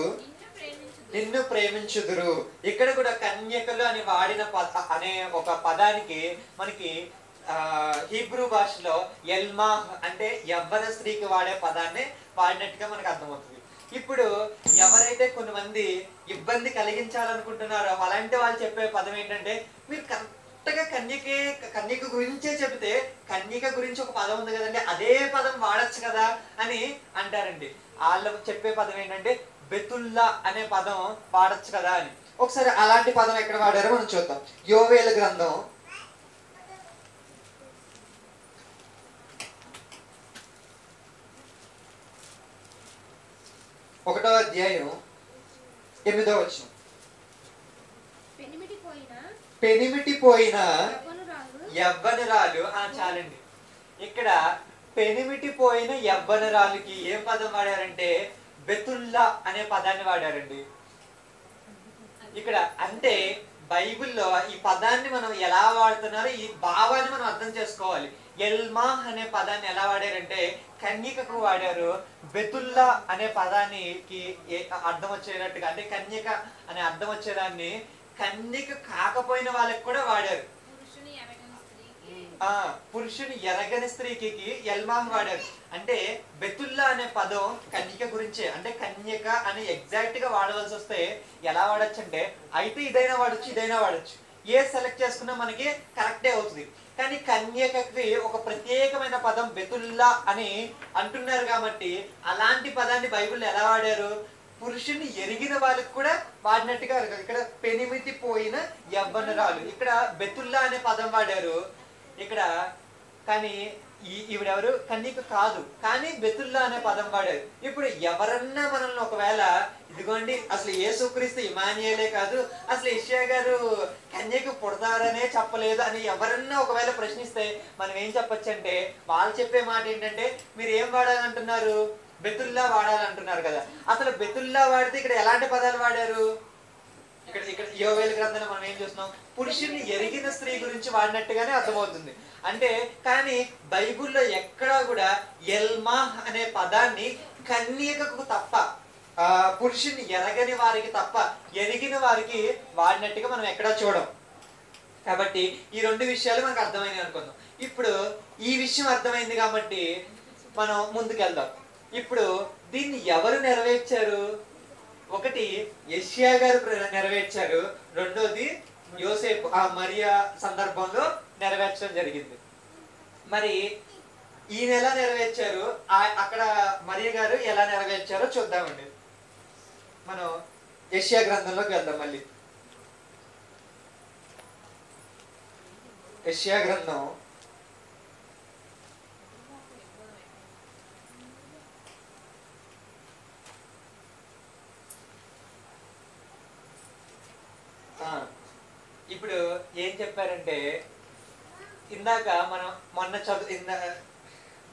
నిన్ను ప్రేమించుదురు. ఇక్కడ కూడా కన్యకలు అని వాడిన అనే ఒక పదానికి మనకి హీబ్రూ భాషలో ఎల్మా అంటే యవ్వన స్త్రీకి వాడే పదాన్ని వాడినట్టుగా మనకు అర్థమవుతుంది. ఇప్పుడు ఎవరైతే కొంతమంది ఇబ్బంది కలిగించాలనుకుంటున్నారో అలాంటి వాళ్ళు చెప్పే పదం ఏంటంటే, మీరు కరెక్ట్గా కన్యక గురించే చెబితే కన్యక గురించి ఒక పదం ఉంది కదండి, అదే పదం వాడచ్చు కదా అని అంటారండి. వాళ్ళు చెప్పే పదం ఏంటంటే బెతుల్లా అనే పదం వాడచ్చు కదా అని. ఒకసారి అలాంటి పదం ఎక్కడ వాడారో మనం చూద్దాం. యోవేలు గ్రంథం 1వ అధ్యాయం 8వ వచనం. పెనిమిటిపోయిన యవ్వనురాలు. చాలండి. ఇక్కడ పెనిమిటిపోయిన యవ్వనురాలుకి ఏం పదం వాడారంటే బెతుల్లా అనే పదాన్ని వాడారండి. ఇక్కడ అంటే బైబిల్లో ఈ పదాన్ని మనం ఎలా వాడుతున్నారో ఈ భావాన్ని మనం అర్థం చేసుకోవాలి. ఎల్మా అనే పదాన్ని ఎలా వాడారంటే కన్యకకు వాడారు. బెతుల్లా అనే పదానికి అర్థం వచ్చేటట్టుగా అంటే కన్యక అనే అర్థం వచ్చేదాన్ని కన్యక కాకపోయిన వాళ్ళకి కూడా వాడారు. పురుషుని ఎరగని స్త్రీకి ఎల్మాహ్ వాడారు. అంటే బెతుల్లా అనే పదం కన్యక గురించే. అంటే కన్యక అని ఎగ్జాక్ట్ గా వాడవలసి వస్తే ఎలా వాడచ్చు అంటే అయితే ఇదైనా వాడచ్చు ఇదైనా వాడచ్చు, ఏ సెలెక్ట్ చేసుకున్నా మనకి కరెక్టే అవుతుంది. కానీ కన్యకకి ఒక ప్రత్యేకమైన పదం బెతుల్లా అని అంటున్నారు కాబట్టి అలాంటి పదాన్ని బైబిల్లో ఎలా వాడారు, పురుషుని ఎరిగిన వాళ్ళకి కూడా వాడినట్టుగా. ఇక్కడ పెనిమిటి పోయిన యవ్వనురాలు, ఇక్కడ బెతుల్లా అనే పదం వాడారు ఇక్కడ. కానీ ఈవిడెవరు కన్యక కాదు, కానీ బెతుల్లా అనే పదం వాడారు. ఇప్పుడు ఎవరన్నా మనల్ని ఒకవేళ ఇదిగోండి అసలు యేసుక్రీస్తు ఇమానియేలే కాదు, అసలు యెషయా గారు కన్యక పుడతారనే చెప్పలేదు అని ఎవరన్నా ఒకవేళ ప్రశ్నిస్తే మనం ఏం చెప్పొచ్చు అంటే, వాళ్ళు చెప్పే మాట ఏంటంటే మీరు ఏం వాడాలంటున్నారు, బెతుల్లా వాడాలంటున్నారు కదా. అసలు బెతుల్లా వాడితే ఇక్కడ ఎలాంటి పదాలు వాడారు, ఇక్కడ యోవేలు గ్రంథంలో మనం ఏం చూస్తున్నాం, పురుషుని ఎరిగిన స్త్రీ గురించి వాడినట్టుగానే అర్థమవుతుంది. అంటే కానీ బైబిల్లో ఎక్కడా కూడా ఎల్మా అనే పదాన్ని కన్యకకు తప్ప, పురుషుని ఎరగని వారికి తప్ప ఎరిగిన వారికి వాడినట్టుగా మనం ఎక్కడా చూడం. కాబట్టి ఈ రెండు విషయాలు మనకు అర్థమైనవి అనుకుందాం. ఇప్పుడు ఈ విషయం అర్థమైంది కాబట్టి మనం ముందుకెళ్దాం. ఇప్పుడు దీన్ని ఎవరు నెరవేర్చారు, ఒకటి యెషయా గారు నెరవేర్చారు, రెండోది యోసేపు మరియా సందర్భంలో నెరవేర్చడం జరిగింది. మరి ఈయన ఎలా నెరవేర్చారు, అక్కడ మరియా గారు ఎలా నెరవేర్చారో చూద్దామండి. మనం యెషయా గ్రంథంలోకి వెళ్దాం. మళ్ళీ యెషయా గ్రంథం ఇప్పుడు ఏం చెప్పారంటే, ఇందాక మనం మొన్న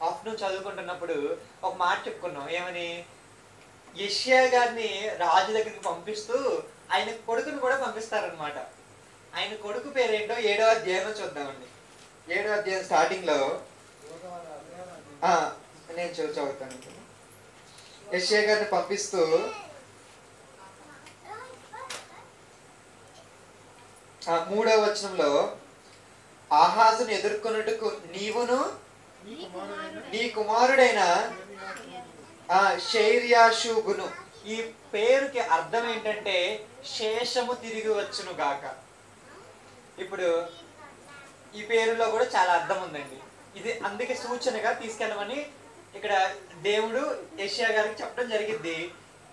ఆఫ్టర్నూన్ చదువుకుంటున్నప్పుడు ఒక మాట చెప్పుకున్నాం. ఏమని, యెషయా గారిని రాజు దగ్గరికి పంపిస్తూ ఆయన కొడుకుని కూడా పంపిస్తారనమాట. ఆయన కొడుకు పేరేంటో 7వ అధ్యాయంలో చూద్దామండి. 7వ అధ్యాయం స్టార్టింగ్ లో నేను చదువుతాను. యెషయా గారిని పంపిస్తూ 3వ వచనంలో, ఆహాజును ఎదుర్కొన్నట్టుకు నీవును నీ కుమారుడైన షేర్యాషూబును. ఈ పేరుకి అర్థం ఏంటంటే శేషము తిరిగి వచ్చును గాక. ఇప్పుడు ఈ పేరులో కూడా చాలా అర్థం ఉందండి. ఇది అందుకే సూచనగా తీసుకెళ్ళమని ఇక్కడ దేవుడు యెషయా గారికి చెప్పడం జరిగింది.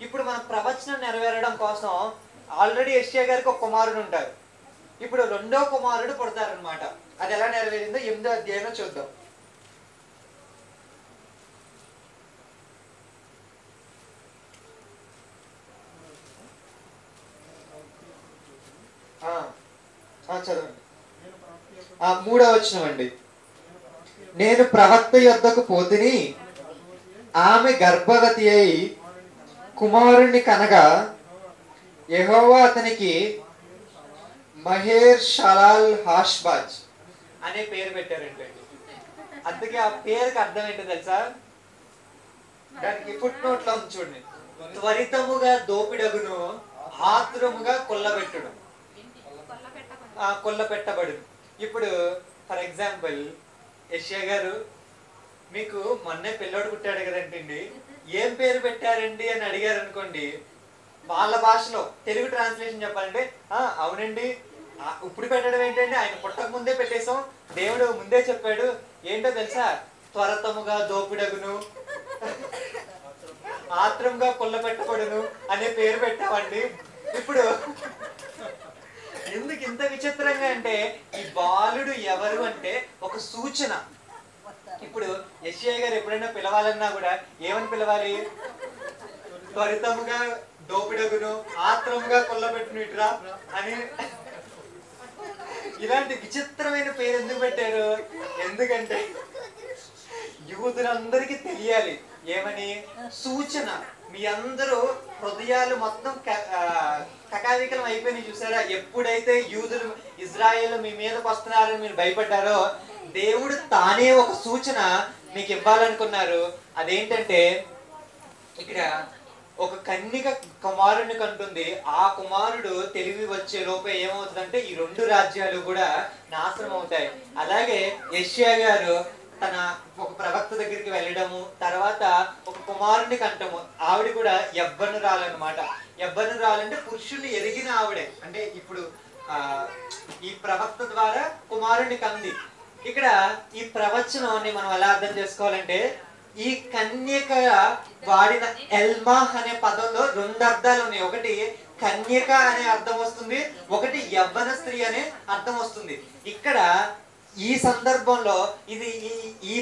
ఇప్పుడు మన ప్రవచనం నెరవేరడం కోసం ఆల్రెడీ యెషయా గారికి ఒక కుమారుడు ఉంటారు, ఇప్పుడు రెండో కుమారుడు పుడతారనమాట. అది ఎలా నెరవేరిందో 8వ అధ్యాయంలో చూద్దాం. చదవండి. 3వ వచనం అండి. నేను ప్రవక్త యొద్దకు పోతిని, ఆమె గర్భవతి అయి కుమారుణ్ణి కనగా యెహోవా అతనికి మహేర్ షలాల్ హాష్బాజ్ అనే పేరు పెట్టారంటే. అందుకే ఆ పేరుకి అర్థం ఏంటో తెలుసా, దానికి ఫుట్ నోట్ లో ఉంది చూడండి, త్వరితముగా దోపిడగును ఆతురముగా కొల్లబెట్టుడు, కొల్లపెట్టబడును. ఇప్పుడు ఫర్ ఎగ్జాంపుల్ యష్యా గారు, మీకు మొన్నే పిల్లోడు పుట్టాడు కదండి, ఏం పేరు పెట్టారండి అని అడిగారు అనుకోండి, వాళ్ళ భాషలో తెలుగు ట్రాన్స్లేషన్ చెప్పాలంటే అవునండి ఇప్పుడు పెట్టడం ఏంటంటే ఆయన పుట్టక ముందే పెట్టేశాం, దేవుడు ముందే చెప్పాడు, ఏంటో తెలుసా, త్వరతముగా దోపిడగును, ఆత్రంగా కొల్ల పెట్టబడును అనే పేరు పెట్టామండి. ఇప్పుడు ఎందుకు ఇంత విచిత్రంగా అంటే, ఈ బాలుడు ఎవరు అంటే ఒక సూచన. ఇప్పుడు యెషయా గారు ఎప్పుడైనా పిలవాలన్నా కూడా ఏమని పిలవాలి? త్వరితముగా దోపిడగును, ఆత్రముగా కొల్లబెట్టును ఇట్రా అని. ఇలాంటి విచిత్రమైన పేరు ఎందుకు పెట్టారు? ఎందుకంటే యూదులందరికీ తెలియాలి ఏమని, సూచన. మీ అందరూ హృదయాలు మొత్తం కకావికలం అయిపోయినాయి చూసారా? ఎప్పుడైతే యూదులు ఇజ్రాయేల్ మీ మీదకి వస్తున్నారని మీరు భయపడ్డారో, దేవుడు తానే ఒక సూచన మీకు ఇవ్వాలనుకున్నారు. అదేంటంటే, ఇక్కడ ఒక కన్నిక కుమారుని కంటుంది. ఆ కుమారుడు తెలివి వచ్చే లోపే ఏమవుతుందంటే ఈ రెండు రాజ్యాలు కూడా నాశనం అవుతాయి. అలాగే యెషయా గారు తన ఒక ప్రవక్త దగ్గరికి వెళ్ళడము, తర్వాత ఒక కుమారుని కంటము. ఆవిడ కూడా యవ్వనురాలన్నమాట. యవ్వనురాలంటే పురుషుని ఎరిగిన ఆవిడే. అంటే ఇప్పుడు ఈ ప్రవక్త ద్వారా కుమారుని కంది. ఇక్కడ ఈ ప్రవచనాన్ని మనం ఎలా అర్థం చేసుకోవాలంటే, ఈ కన్యక వాడిన ఎల్మా అనే పదంలో రెండు అర్థాలు ఉన్నాయి. ఒకటి కన్యక అనే అర్థం వస్తుంది, ఒకటి యవ్వన స్త్రీ అనే అర్థం వస్తుంది. ఇక్కడ ఈ సందర్భంలో ఇది ఈ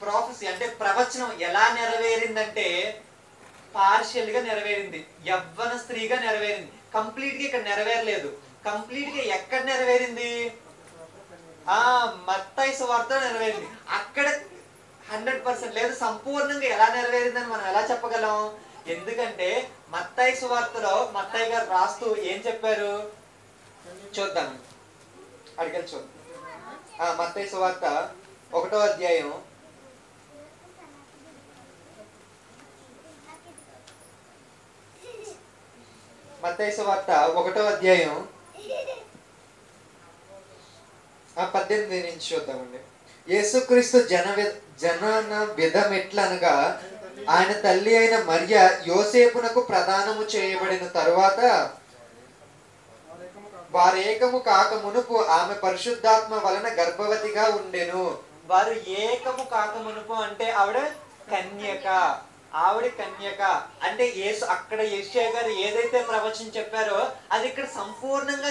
ప్రాఫెసీ అంటే ప్రవచనం ఎలా నెరవేరిందంటే పార్షియల్ గా నెరవేరింది, యవ్వన స్త్రీగా నెరవేరింది. కంప్లీట్ గా ఇక్కడ నెరవేరలేదు. కంప్లీట్ గా ఎక్కడ నెరవేరింది? మత్తయి సువార్తలో నెరవేరింది. అక్కడ 100% లేదు. సంపూర్ణంగా ఎలా నెరవేరిందని మనం ఎలా చెప్పగలం? ఎందుకంటే మత్తయి సువార్తలో మత్తయి గారు రాస్తూ ఏం చెప్పారు చూద్దాం, అడిగలు చూద్దాం. మత్తయి సువార్త 1వ అధ్యాయం మత్తయి సువార్త 1వ అధ్యాయం 18 నుంచి చూద్దామండి. యేసుక్రీస్తు జనన విధం ఎట్లనగా, ఆయన తల్లి అయిన మరియ యోసేపునకు ప్రదానము చేయబడిన తరువాత వారేకము కాక మునుపు ఆమె పరిశుద్ధాత్మ వలన గర్భవతిగా ఉండెను. వారు ఏకము కాక మునుపు అంటే ఆవిడ కన్యక. అంటే యేసు అక్కడ యెషయా గారు ఏదైతే ప్రవచనం చెప్పారో అది ఇక్కడ సంపూర్ణంగా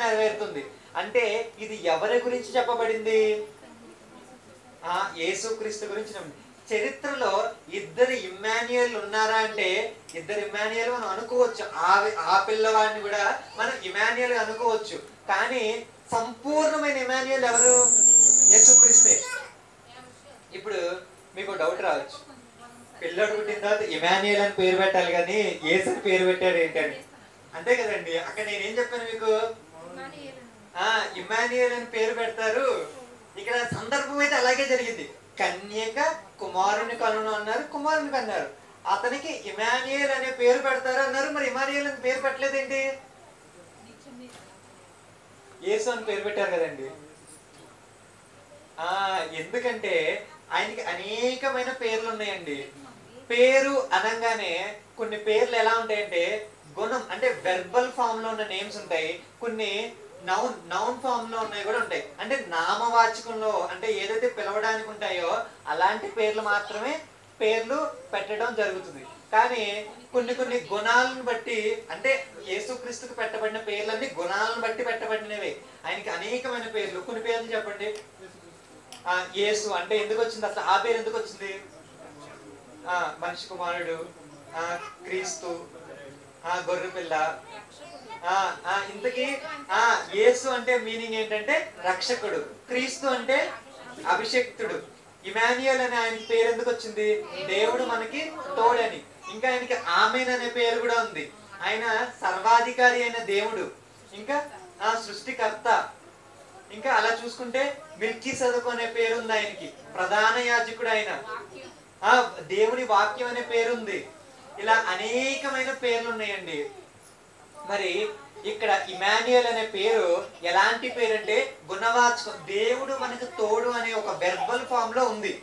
నెరవేరుతుంది. అంటే ఇది ఎవరి గురించి చెప్పబడింది? యేసుక్రీస్తు గురించి. చరిత్రలో ఇద్దరు ఇమ్మాన్యుయల్ ఉన్నారా అంటే ఇద్దరు ఇమ్మాన్యుయల్ మనం అనుకోవచ్చు. ఆ పిల్లవాడిని కూడా మనం ఇమ్మాన్యుయల్ అనుకోవచ్చు. కానీ సంపూర్ణమైన ఇమ్మాన్యుయల్ ఎవరు? యేసుక్రీస్తే. ఇప్పుడు మీకు డౌట్ రావచ్చు, పిల్లడు పుట్టిన తర్వాత ఇమ్మాన్యుయల్ అని పేరు పెట్టాలి కానీ యేసు అని పేరు పెట్టాడు ఏంటని. అంతే కదండి. అక్కడ నేనేం చెప్పాను మీకు? ఇమ్మాన్యుయల్ అని పేరు పెడతారు. ఇక్కడ సందర్భం అయితే అలాగే జరిగింది. కన్యక కుమారుని కనును అన్నారు, కుమారుని కన్నారు. అతనికి ఇమ్మాన్యుయల్ అనే పేరు పెడతారు అన్నారు. మరి ఇమ్మాన్యుయల్ అని పేరు పెట్టలేదేంటి? యేసు అని పేరు పెట్టారు కదండి. ఎందుకంటే ఆయనకి అనేకమైన పేర్లు ఉన్నాయండి. పేరు అనగానే కొన్ని పేర్లు ఎలా ఉంటాయంటే గుణం అంటే వెర్బల్ ఫామ్ లో ఉన్న నేమ్స్ ఉంటాయి, కొన్ని నౌన్ ఫామ్ లో ఉన్నాయి కూడా ఉంటాయి. అంటే నామవాచకంలో అంటే ఏదైతే పిలవడానికి ఉంటాయో అలాంటి పేర్లు మాత్రమే పేర్లు పెట్టడం జరుగుతుంది. కానీ కొన్ని గుణాలను బట్టి, అంటే యేసుక్రీస్తుకు పెట్టబడిన పేర్లన్నీ గుణాలను బట్టి పెట్టబడినవి. ఆయనకి అనేకమైన పేర్లు. కొన్ని పేర్లు చెప్పండి. యేసు అంటే ఎందుకు వచ్చింది అసలు? ఆ పేరు ఎందుకు వచ్చింది? మనిషి కుమారుడు, క్రీస్తు, గొర్రెపిల్ల. ఇంతకీ యేసు అంటే మీనింగ్ ఏంటంటే రక్షకుడు, క్రీస్తు అంటే అభిషేక్తుడు. ఇమాన్యుయల్ అనే ఆయన పేరు ఎందుకు వచ్చింది? దేవుడు మనకి తోడని. ఇంకా ఆయనకి ఆమెన్ అనే పేరు కూడా ఉంది. ఆయన సర్వాధికారి అయిన దేవుడు, ఇంకా సృష్టికర్త. ఇంకా అలా చూసుకుంటే మిల్కీసెదెకు అనే పేరు ఉంది ఆయనకి, ప్రధాన యాజకుడు ఆయన. దేవుని వాక్యం అనే పేరుంది. ఇలా అనేకమైన పేర్లు ఉన్నాయండి. మరి ఇక్కడ ఇమాన్యుయల్ అనే పేరు ఎలాంటి పేరు అంటే గుణవాచకం, దేవుడు మనకు తోడు అనే ఒక వెర్బల్ ఫామ్ లో ఉంది.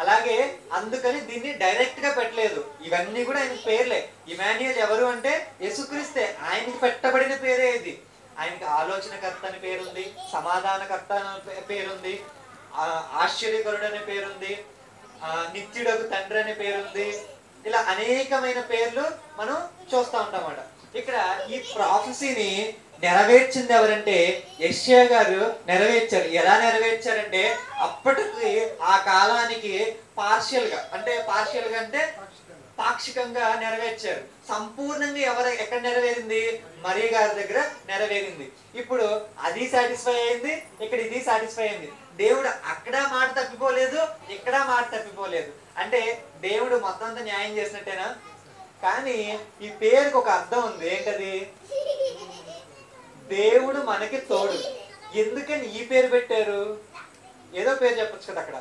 అలాగే అందుకని దీన్ని డైరెక్ట్ గా పెట్టలేదు, ఇవన్నీ కూడా ఆయన పేర్లే. ఇమాన్యుయల్ ఎవరు అంటే యేసుక్రీస్తే, ఆయనకి పెట్టబడిన పేరే ఇది. ఆయనకి ఆలోచనకర్త అని పేరుంది, సమాధానకర్త అనే పేరుంది, ఆశ్చర్యకరుడు అనే పేరుంది, నిత్యుడకు తండ్రి అనే పేరుంది. ఇలా అనేకమైన పేర్లు మనం చూస్తూ ఉంటాం అన్నమాట. ఇక్కడ ఈ ప్రాఫెసీని నెరవేర్చింది ఎవరంటే యెషయా గారు నెరవేర్చారు. ఎలా నెరవేర్చారంటే అప్పటికి ఆ కాలానికి పార్షియల్ గా అంటే పాక్షికంగా నెరవేర్చారు. సంపూర్ణంగా ఎక్కడ నెరవేరింది? మరియ గారి దగ్గర నెరవేరింది. ఇప్పుడు అది సాటిస్ఫై అయింది, ఇక్కడ ఇది సాటిస్ఫై అయింది. దేవుడు అక్కడ మాట తప్పిపోలేదు, ఇక్కడ మాట తప్పిపోలేదు. అంటే దేవుడు మొత్తం అంతా న్యాయం చేసినట్టేనా? కానీ ఈ పేరుకి ఒక అర్థం ఉంది. ఏంటది? దేవుడు మనకి తోడు. ఎందుకని ఈ పేరు పెట్టారు? ఏదో పేరు చెప్పొచ్చు కదా అక్కడ.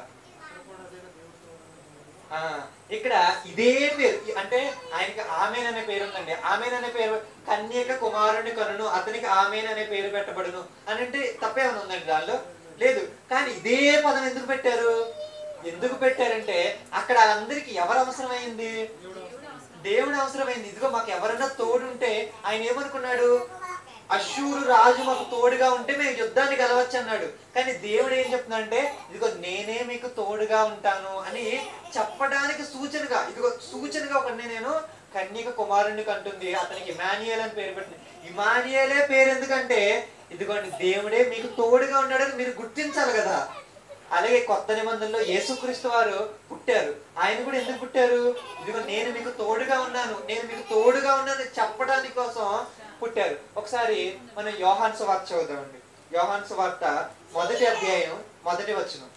ఇక్కడ ఇదే పేరు అంటే ఆయనకి ఆమెన్ అనే పేరు ఉందండి. ఆమెన్ అనే పేరు, కన్యక కుమారుని కనును అతనికి ఆమెన్ అనే పేరు పెట్టబడును అని అంటే తప్పేమైనా ఉందండి దానిలో? లేదు. కానీ ఇదే పదం ఎందుకు పెట్టారు? ఎందుకు పెట్టారంటే అక్కడ అందరికి ఎవరు అవసరమైంది? దేవుడు అవసరమైంది. ఇదిగో మాకు ఎవరన్నా తోడుంటే ఆయన ఏమనుకున్నాడు? అశ్షూరు రాజు మాకు తోడుగా ఉంటే మేము యుద్ధాన్ని గెలవచ్చు అన్నాడు. కానీ దేవుడు ఏం చెప్తున్నాడంటే ఇదిగో నేనే మీకు తోడుగా ఉంటాను అని చెప్పడానికి సూచనగా, ఇదిగో సూచనగా ఒకటి నేను కన్యక కుమారుని కంటుంది, అతనికి ఇమాన్యుయల్ అని పేరు పెట్టింది. ఇమాన్యుయలే పేరు ఎందుకంటే ఇదిగోండి దేవుడే మీకు తోడుగా ఉన్నాడని మీరు గుర్తించాలి కదా. అలాగే కొత్త నిబంధనలో యేసుక్రీస్తు వారు పుట్టారు. ఆయన కూడా ఎందుకు పుట్టారు? ఇదిగో నేను మీకు తోడుగా ఉన్నాను, నేను మీకు తోడుగా ఉన్నాను చెప్పడానికి కోసం పుట్టారు. ఒకసారి మనం యోహాను సువార్త చదువుదామండి. యోహాను సువార్త 1వ అధ్యాయం 1వ వచనం.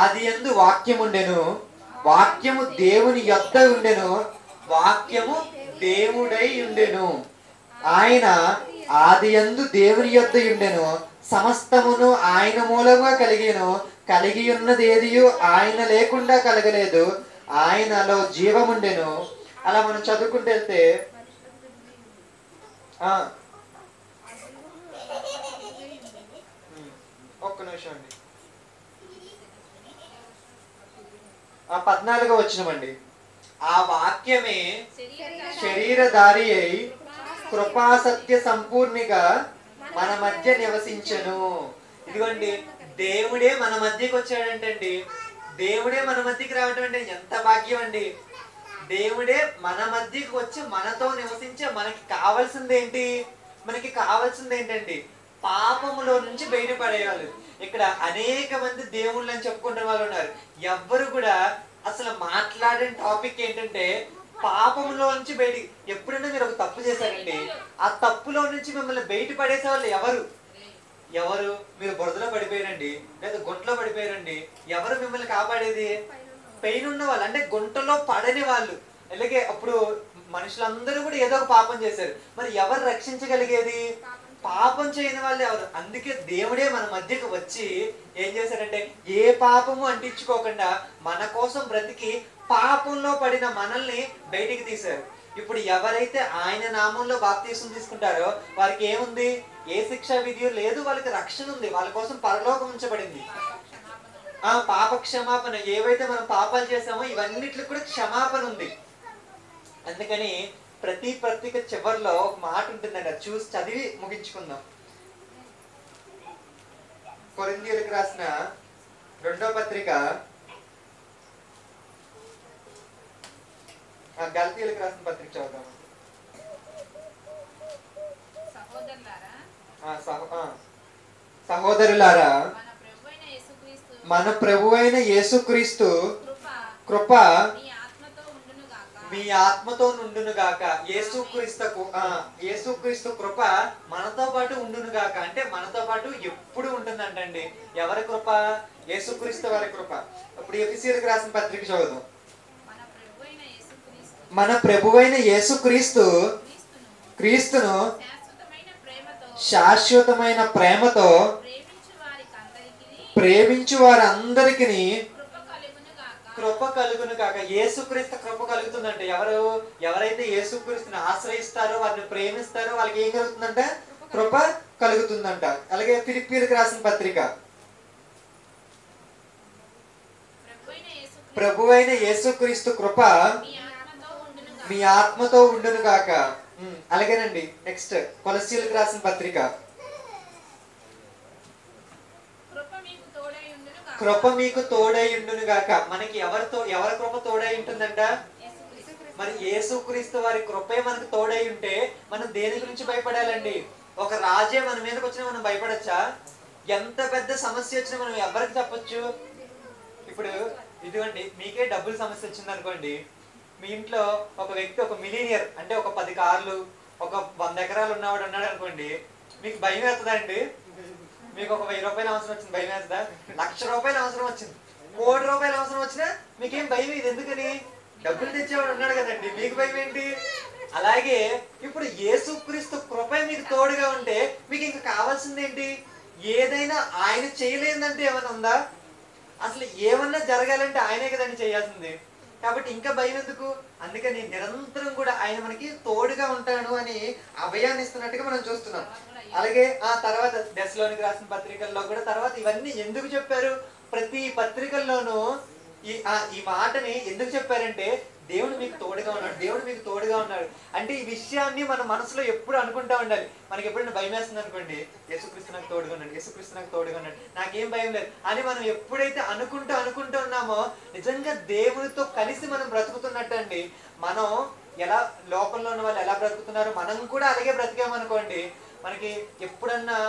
ఆదియందు వాక్యం ఉండెను, వాక్యము దేవుని యొద్ద ఉండెను, వాక్యము దేవుడై ఉండెను. ఆయన ఆదియందు దేవుని యొద్ద ఉండెను, సమస్తమును ఆయన మూలంగా కలిగి ఉన్నది ఏదియు ఆయన లేకుండా కలగలేదు, ఆయనలో జీవముండెను. అలా మనం చదువుకుంటూ వెళ్తే ఒక్క నిమిషం అండి, 14వ వచనమండి. ఆ వాక్యమే శరీరధారి అయి కృపా సత్య సంపూర్ణిగా మన మధ్య నివసించెను. ఇదిగోండి దేవుడే మన మధ్యకి వచ్చాడంటండి. దేవుడే మన మధ్యకి రావడం అంటే ఎంత భాగ్యం అండి. దేవుడే మన మధ్యకి వచ్చి మనతో నివసించే మనకి కావాల్సింది ఏంటి? మనకి కావాల్సింది ఏంటండి? పాపములో నుంచి బయటపడేయాలి. ఇక్కడ అనేక మంది దేవుళ్ళు అని చెప్పుకుంటున్న వాళ్ళు ఉన్నారు. ఎవ్వరు కూడా అసలు మాట్లాడిన టాపిక్ ఏంటంటే పాపంలో నుంచి బయటికి. ఎప్పుడైనా మీరు ఒక తప్పు చేశారండి, ఆ తప్పులో నుంచి మిమ్మల్ని బయట పడేసే వాళ్ళు ఎవరు? మీరు బురదలో పడిపోయారండి, లేదా గుంటలో పడిపోయారండి, ఎవరు మిమ్మల్ని కాపాడేది? పెయిన్ ఉన్న వాళ్ళు, అంటే గుంటలో పడని వాళ్ళు. అలాగే అప్పుడు మనుషులందరూ కూడా ఏదో ఒక పాపం చేశారు. మరి ఎవరు రక్షించగలిగేది? పాపం చేయని వాళ్ళు ఎవరు? అందుకే దేవుడే మన మధ్యకు వచ్చి ఏం చేశారంటే ఏ పాపము అంటించుకోకుండా మన కోసం బ్రతికి పాపంలో పడిన మనల్ని బయటికి తీశారు. ఇప్పుడు ఎవరైతే ఆయన నామంలో బాప్తీసం తీసుకుంటారో వారికి ఏముంది? ఏ శిక్షా విధి లేదు, వాళ్ళకి రక్షణ ఉంది, వాళ్ళ కోసం పరలోకం ఉంచబడింది. పాప క్షమాపణ, ఏవైతే మనం పాపాలు చేసామో ఇవన్నిటికి కూడా క్షమాపణ ఉంది. అందుకని ప్రతి పత్రిక చివరిలో ఒక మాట ఉంటుందండి, అది చూసి చదివి ముగించుకుందాం. కొరింథీయులకు రాసిన 2వ పత్రిక, గలతీయులకు రాసిన పత్రిక చదువుదాం. సహోదరులారా, మన ప్రభువైన యేసుక్రీస్తు కృప మీ ఆత్మతో నుండును గాక. యేసుక్రీస్తు కృప మనతో పాటు ఉండును గాక. అంటే మనతో పాటు ఎప్పుడు ఉంటుందంటండి. ఎవరి కృప? యేసుక్రీస్తు వారి కృప. ఇప్పుడు ఎఫెసీయులకు రాసిన పత్రిక చదువుదాం. మన ప్రభువైన యేసుక్రీస్తును శాశ్వతమైన ప్రేమతో ప్రేమించు వారందరికీ కృప కలుగును కాక. యేసుక్రీస్తు కృప కలుగుతుందంటే ఎవరైతే యేసుక్రీస్తుని ఆశ్రయిస్తారో, వారిని ప్రేమిస్తారో వాళ్ళకి ఏం కలుగుతుందంట? కృప కలుగుతుందంట. అలాగే ఫిలిప్పీయులకు రాసిన పత్రిక, ప్రభువైన యేసుక్రీస్తు కృప మీ ఆత్మతో ఉండును గాక. అలాగేనండి. నెక్స్ట్ కొలస్సీయులకు రాసిన పత్రిక, కృప మీకు తోడై ఉండును గాక. మనకి ఎవరి కృప తోడై ఉంటుందంట? మరి యేసుక్రీస్తు వారి కృపే మనకు తోడై ఉంటే మనం దేని గురించి భయపడాలండి? ఒక రాజే మన మీదకి వచ్చినా మనం భయపడచ్చా? ఎంత పెద్ద సమస్య వచ్చినా మనం ఎవరికి చెప్పొచ్చు? ఇప్పుడు ఇదిగోండి, మీకే డబ్బుల సమస్య వచ్చింది అనుకోండి, మీ ఇంట్లో ఒక వ్యక్తి, ఒక మిలీనియర్, అంటే ఒక 10 కార్లు, ఒక 100 ఎకరాలు ఉన్నవాడు ఉన్నాడు అనుకోండి, మీకు భయం వేస్తుందా అండి? మీకు ఒక 1000 రూపాయలు అవసరం వచ్చింది, భయం వేస్తుందా? 1,00,000 రూపాయలు అవసరం వచ్చింది, 1 కోటి రూపాయలు అవసరం వచ్చినా మీకేం భయం? ఇది ఎందుకని? డబ్బులు తెచ్చేవాడు ఉన్నాడు కదండి, మీకు భయం ఏంటి? అలాగే ఇప్పుడు యేసుక్రీస్తు కృప మీకు తోడుగా ఉంటే మీకు ఇంకా కావాల్సింది ఏంటి? ఏదైనా ఆయన చేయలేదంటే ఏమైనా ఉందా? అసలు ఏమన్నా జరగాలంటే ఆయనే కదండి చేయాల్సింది. కాబట్టి ఇంకా భయం ఎందుకు? అందుకని నిరంతరం కూడా ఆయన మనకి తోడుగా ఉంటాడు అని అభయాన్ని ఇస్తున్నట్టుగా మనం చూస్తున్నాం. అలాగే ఆ తర్వాత దశలోనికి రాసిన పత్రికల్లో కూడా తర్వాత ఇవన్నీ ఎందుకు చెప్పారు? ప్రతి పత్రికల్లోనూ ఈ మాటని ఎందుకు చెప్పారంటే, దేవుడు మీకు తోడుగా ఉన్నాడు, దేవుడు మీకు తోడుగా ఉన్నాడు అంటే ఈ విషయాన్ని మన మనసులో ఎప్పుడు అనుకుంటా ఉండాలి. మనకి ఎప్పుడైనా భయం వేస్తుంది అనుకోండి, యేసుక్రీస్తు నాకు తోడుగా ఉన్నాడు, యేసుక్రీస్తు నాకు తోడుగా ఉన్నాడు, నాకేం భయం లేదు అని మనం ఎప్పుడైతే అనుకుంటూ ఉన్నామో నిజంగా దేవునితో కలిసి మనం బ్రతుకుతున్నట్టు అండి. మనం ఎలా లోకంలో ఉన్న వాళ్ళు ఎలా బ్రతుకుతున్నారో మనం కూడా అలాగే బ్రతికామనుకోండి, మనకి ఎప్పుడన్నా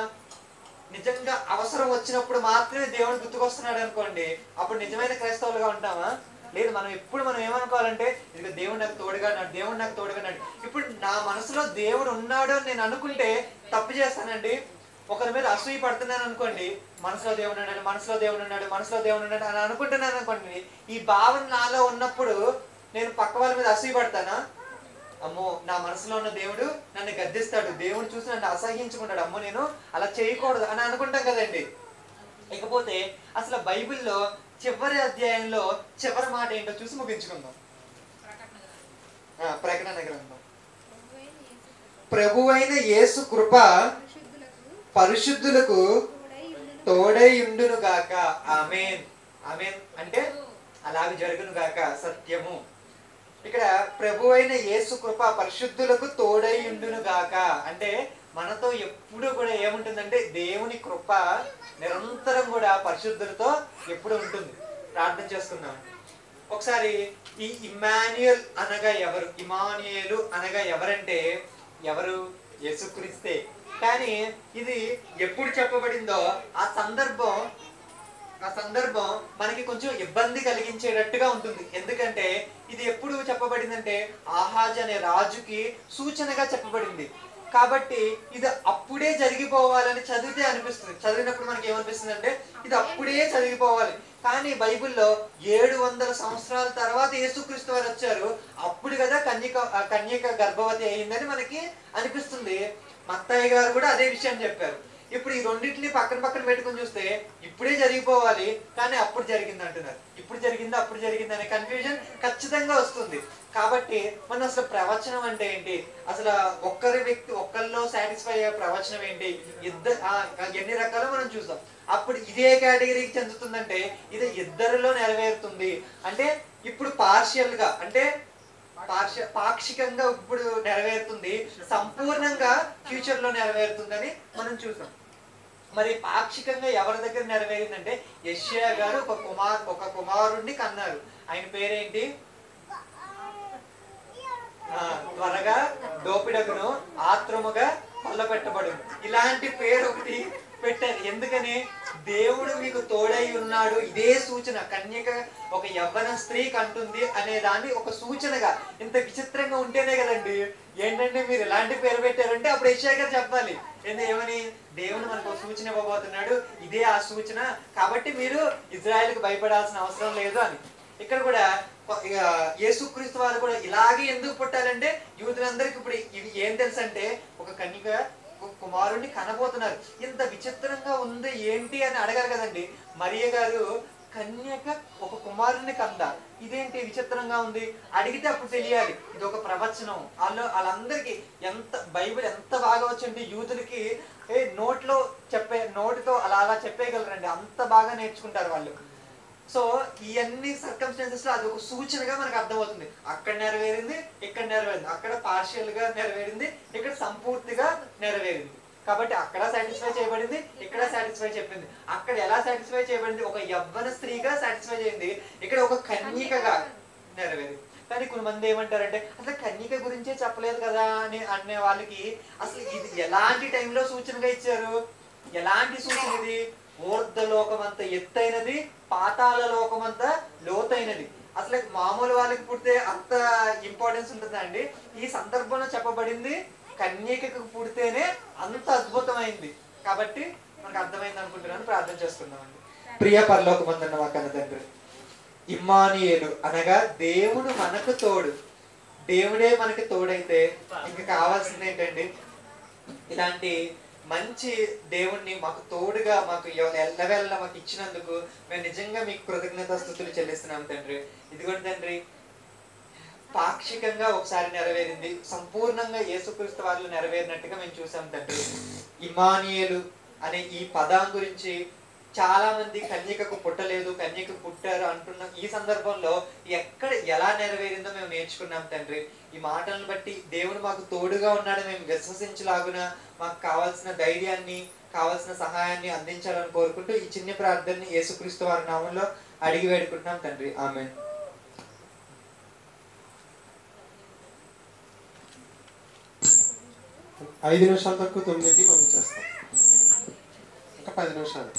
నిజంగా అవసరం వచ్చినప్పుడు మాత్రమే దేవుడు గుర్తుకొస్తున్నాడు అనుకోండి, అప్పుడు నిజమైన క్రైస్తవులుగా ఉంటామా? లేదు. మనం ఏమనుకోవాలంటే, ఇదిగో దేవుడు నాకు తోడుగా ఉన్నాడు, దేవుడు నాకు తోడుగా ఉన్నాడు. ఇప్పుడు నా మనసులో దేవుడు ఉన్నాడు అని నేను అనుకుంటే తప్పు చేస్తానండి. ఒకరి మీద అసూయ పడుతున్నాను అనుకోండి, మనసులో దేవుడు ఉన్నాడు, మనసులో దేవుడు ఉన్నాడు, మనసులో దేవుడు ఉన్నాడు అని అనుకుంటున్నాను అనుకోండి, ఈ భావన నాలో ఉన్నప్పుడు నేను పక్క వాళ్ళ మీద అసూయ పడతానా? అమ్మో, నా మనసులో ఉన్న దేవుడు నన్ను గద్దిస్తాడు, దేవుడు చూసి నన్ను అసహించుకుంటాడు, అమ్మో నేను అలా చేయకూడదు అని అనుకుంటాం కదండి. ఇకపోతే అసలు బైబిల్లో చివరి అధ్యాయంలో చివరి మాట ఏంటో చూసి ముగించుకుందాం. ప్రకటన గ్రంథం, ప్రభువైన యేసు కృప పరిశుద్ధులకు తోడై ఉండును గాక. ఆమేన్. ఆమేన్ అంటే అలాగే జరుగును గాక, సత్యము. ఇక్కడ ప్రభువైన యేసు కృప పరిశుద్ధులకు తోడై ఉండును గాక అంటే మనతో ఎప్పుడు కూడా ఏముంటుందంటే, దేవుని కృప నిరంతరం కూడా పరిశుద్ధులతో ఎప్పుడు ఉంటుంది. ప్రార్థన చేసుకుందాం. ఒకసారి ఈ ఇమ్మాన్యుయల్ అనగా ఎవరు? ఇమానుయేలు అనగా ఎవరంటే ఎవరు? యేసుక్రీస్తే. కానీ ఇది ఎప్పుడు చెప్పబడిందో ఆ సందర్భం మనకి కొంచెం ఇబ్బంది కలిగించేటట్టుగా ఉంటుంది. ఎందుకంటే ఇది ఎప్పుడు చెప్పబడిందంటే ఆహాజ్ అనే రాజుకి సూచనగా చెప్పబడింది. కాబట్టి ఇది అప్పుడే జరిగిపోవాలని చదివితే అనిపిస్తుంది. చదివినప్పుడు మనకి ఏమనిపిస్తుంది అంటే ఇది అప్పుడే జరిగిపోవాలి. కానీ బైబిల్లో 700 సంవత్సరాల తర్వాత యేసుక్రీస్తు వారు వచ్చారు. అప్పుడు కదా కన్యక గర్భవతి అయ్యిందని మనకి అనిపిస్తుంది. మత్తయ్య గారు కూడా అదే విషయాన్ని చెప్పారు. ఇప్పుడు ఈ రెండింటిని పక్కన పెట్టుకుని చూస్తే ఇప్పుడే జరిగిపోవాలి కానీ అప్పుడు జరిగింది అంటున్నారు. ఇప్పుడు జరిగింది అప్పుడు జరిగింది అనే కన్ఫ్యూజన్ ఖచ్చితంగా వస్తుంది. కాబట్టి మనం అసలు ప్రవచనం అంటే ఏంటి, అసలు ఒక్కరిలో సాటిస్ఫై అయ్యే ప్రవచనం ఏంటి, ఎన్ని రకాలు మనం చూస్తాం. అప్పుడు ఇదే కేటగిరీకి చెందుతుందంటే ఇది ఇద్దరిలో నెరవేరుతుంది అంటే ఇప్పుడు పార్షియల్ గా అంటే పాక్షికంగా ఇప్పుడు నెరవేరుతుంది, సంపూర్ణంగా ఫ్యూచర్ లో నెరవేరుతుందని మనం చూసాం. మరి పాక్షికంగా ఎవరి దగ్గర నెరవేరిందంటే యెషయా గారు ఒక కుమారుణ్ణి కన్నారు. ఆయన పేరేంటి? త్వరగా దోపిడగును ఆత్రముగా కొల్లపెట్టబడు. ఇలాంటి పేరు ఒకటి పెట్టారు. ఎందుకని? దేవుడు మీకు తోడై ఉన్నాడు, ఇదే సూచన. కన్యక ఒక యవ్వన స్త్రీ కంటుంది అనే దాన్ని ఒక సూచనగా. ఇంత విచిత్రంగా ఉంటేనే కదండి ఏంటంటే మీరు ఎలాంటి పేరు పెట్టారంటే అప్పుడు యెషయా గారు చెప్పాలి. ఏమని? దేవుడు మనకు సూచన ఇవ్వబోతున్నాడు, ఇదే ఆ సూచన, కాబట్టి మీరు ఇజ్రాయెల్కి భయపడాల్సిన అవసరం లేదు అని. ఇక్కడ కూడా యేసుక్రీస్తు వారు కూడా ఇలాగే ఎందుకు పుట్టాలంటే యూదులందరికీ ఇప్పుడు ఇవి ఏం తెలుసు అంటే ఒక కన్యక కుమారుణ్ణి కనబోతున్నారు. ఇంత విచిత్రంగా ఉంది ఏంటి అని అడగారు కదండి. మరియ గారు కన్యక ఒక కుమారుని కంద. ఇదేంటి విచిత్రంగా ఉంది, అడిగితే అప్పుడు తెలియాలి ఇది ఒక ప్రవచనం. వాళ్ళందరికీ ఎంత బైబిల్ ఎంత బాగా వచ్చింది, యూదులకి నోటితో అలా అలా చెప్పేయగలరండి, అంత బాగా నేర్చుకుంటారు వాళ్ళు. సో ఇవన్నీ సర్కమ్స్టాన్సెస్ లో అది ఒక సూచనగా మనకు అర్థమవుతుంది. అక్కడ నెరవేరింది, ఇక్కడ నెరవేరింది, అక్కడ పార్షియల్ గా నెరవేరింది, ఇక్కడ సంపూర్తిగా నెరవేరింది. కాబట్టి అక్కడ సాటిస్ఫై చేయబడింది, ఇక్కడ సాటిస్ఫై చెప్పింది. అక్కడ ఎలా సాటిస్ఫై చేయబడింది, ఒక యవ్వన స్త్రీగా సాటిస్ఫై చేయింది, ఇక్కడ ఒక కన్యకగా నెరవేరింది. కానీ కొంతమంది ఏమంటారంటే అసలు కన్యక గురించే చెప్పలేదు కదా అని అనే వాళ్ళకి అసలు ఇది ఎలాంటి టైంలో సూచనగా ఇచ్చారు, ఎలాంటి సూచన ఇది? ఊర్ధ్వలోకం అంత ఎత్తైనది, పాతాళ లోకం అంత లోతైనది. అసలు మామూలు వాళ్ళకి పుడితే అంత ఇంపార్టెన్స్ ఉంటుందా అండి? ఈ సందర్భంలో చెప్పబడింది కన్యకకు పుడితేనే అంత అద్భుతమైంది. కాబట్టి మనకు అర్థమైంది అనుకుంటున్నాను. ప్రార్థన చేసుకుందామండి. ప్రియ పరలోకమందున్న మా కన్న తండ్రి, ఇమ్మానుయేలు అనగా దేవుడు మనకు తోడు. దేవుడే మనకి తోడైతే ఇంకా కావాల్సింది ఏంటండి? ఇలాంటి మంచి దేవుణ్ణి మాకు తోడుగా మాకు ఎల్లవేళ మాకు ఇచ్చినందుకు మేము నిజంగా మీకు కృతజ్ఞతాస్తుతులు చెల్లిస్తున్నాం తండ్రి. ఇదిగోండి తండ్రి, పాక్షికంగా ఒకసారి నెరవేరింది, సంపూర్ణంగా యేసుక్రీస్తు వారిలో నెరవేరినట్టుగా మేము చూసాం తండ్రి. ఇమ్మానుయేలు అనే ఈ పదం గురించి చాలా మంది కన్యకకు పుట్టలేదు, కన్యకకు పుట్టారు అంటున్న ఈ సందర్భంలో ఎక్కడ ఎలా నెరవేరిందో మేము నేర్చుకున్నాం తండ్రి. ఈ మాటలను బట్టి దేవుడు మాకు తోడుగా ఉన్నాడు మేము విశ్వసించలాగున మాకు కావాల్సిన ధైర్యాన్ని, కావాల్సిన సహాయాన్ని అందించాలని కోరుకుంటూ ఈ చిన్న ప్రార్థనని యేసుక్రీస్తు వారి నామంలో అడిగి వేడుకుంటున్నాం తండ్రి. ఆమేన్. 5 నిమిషాల వరకు 9కి పంపించేస్తాం. ఇంకా 10 నిమిషాలు.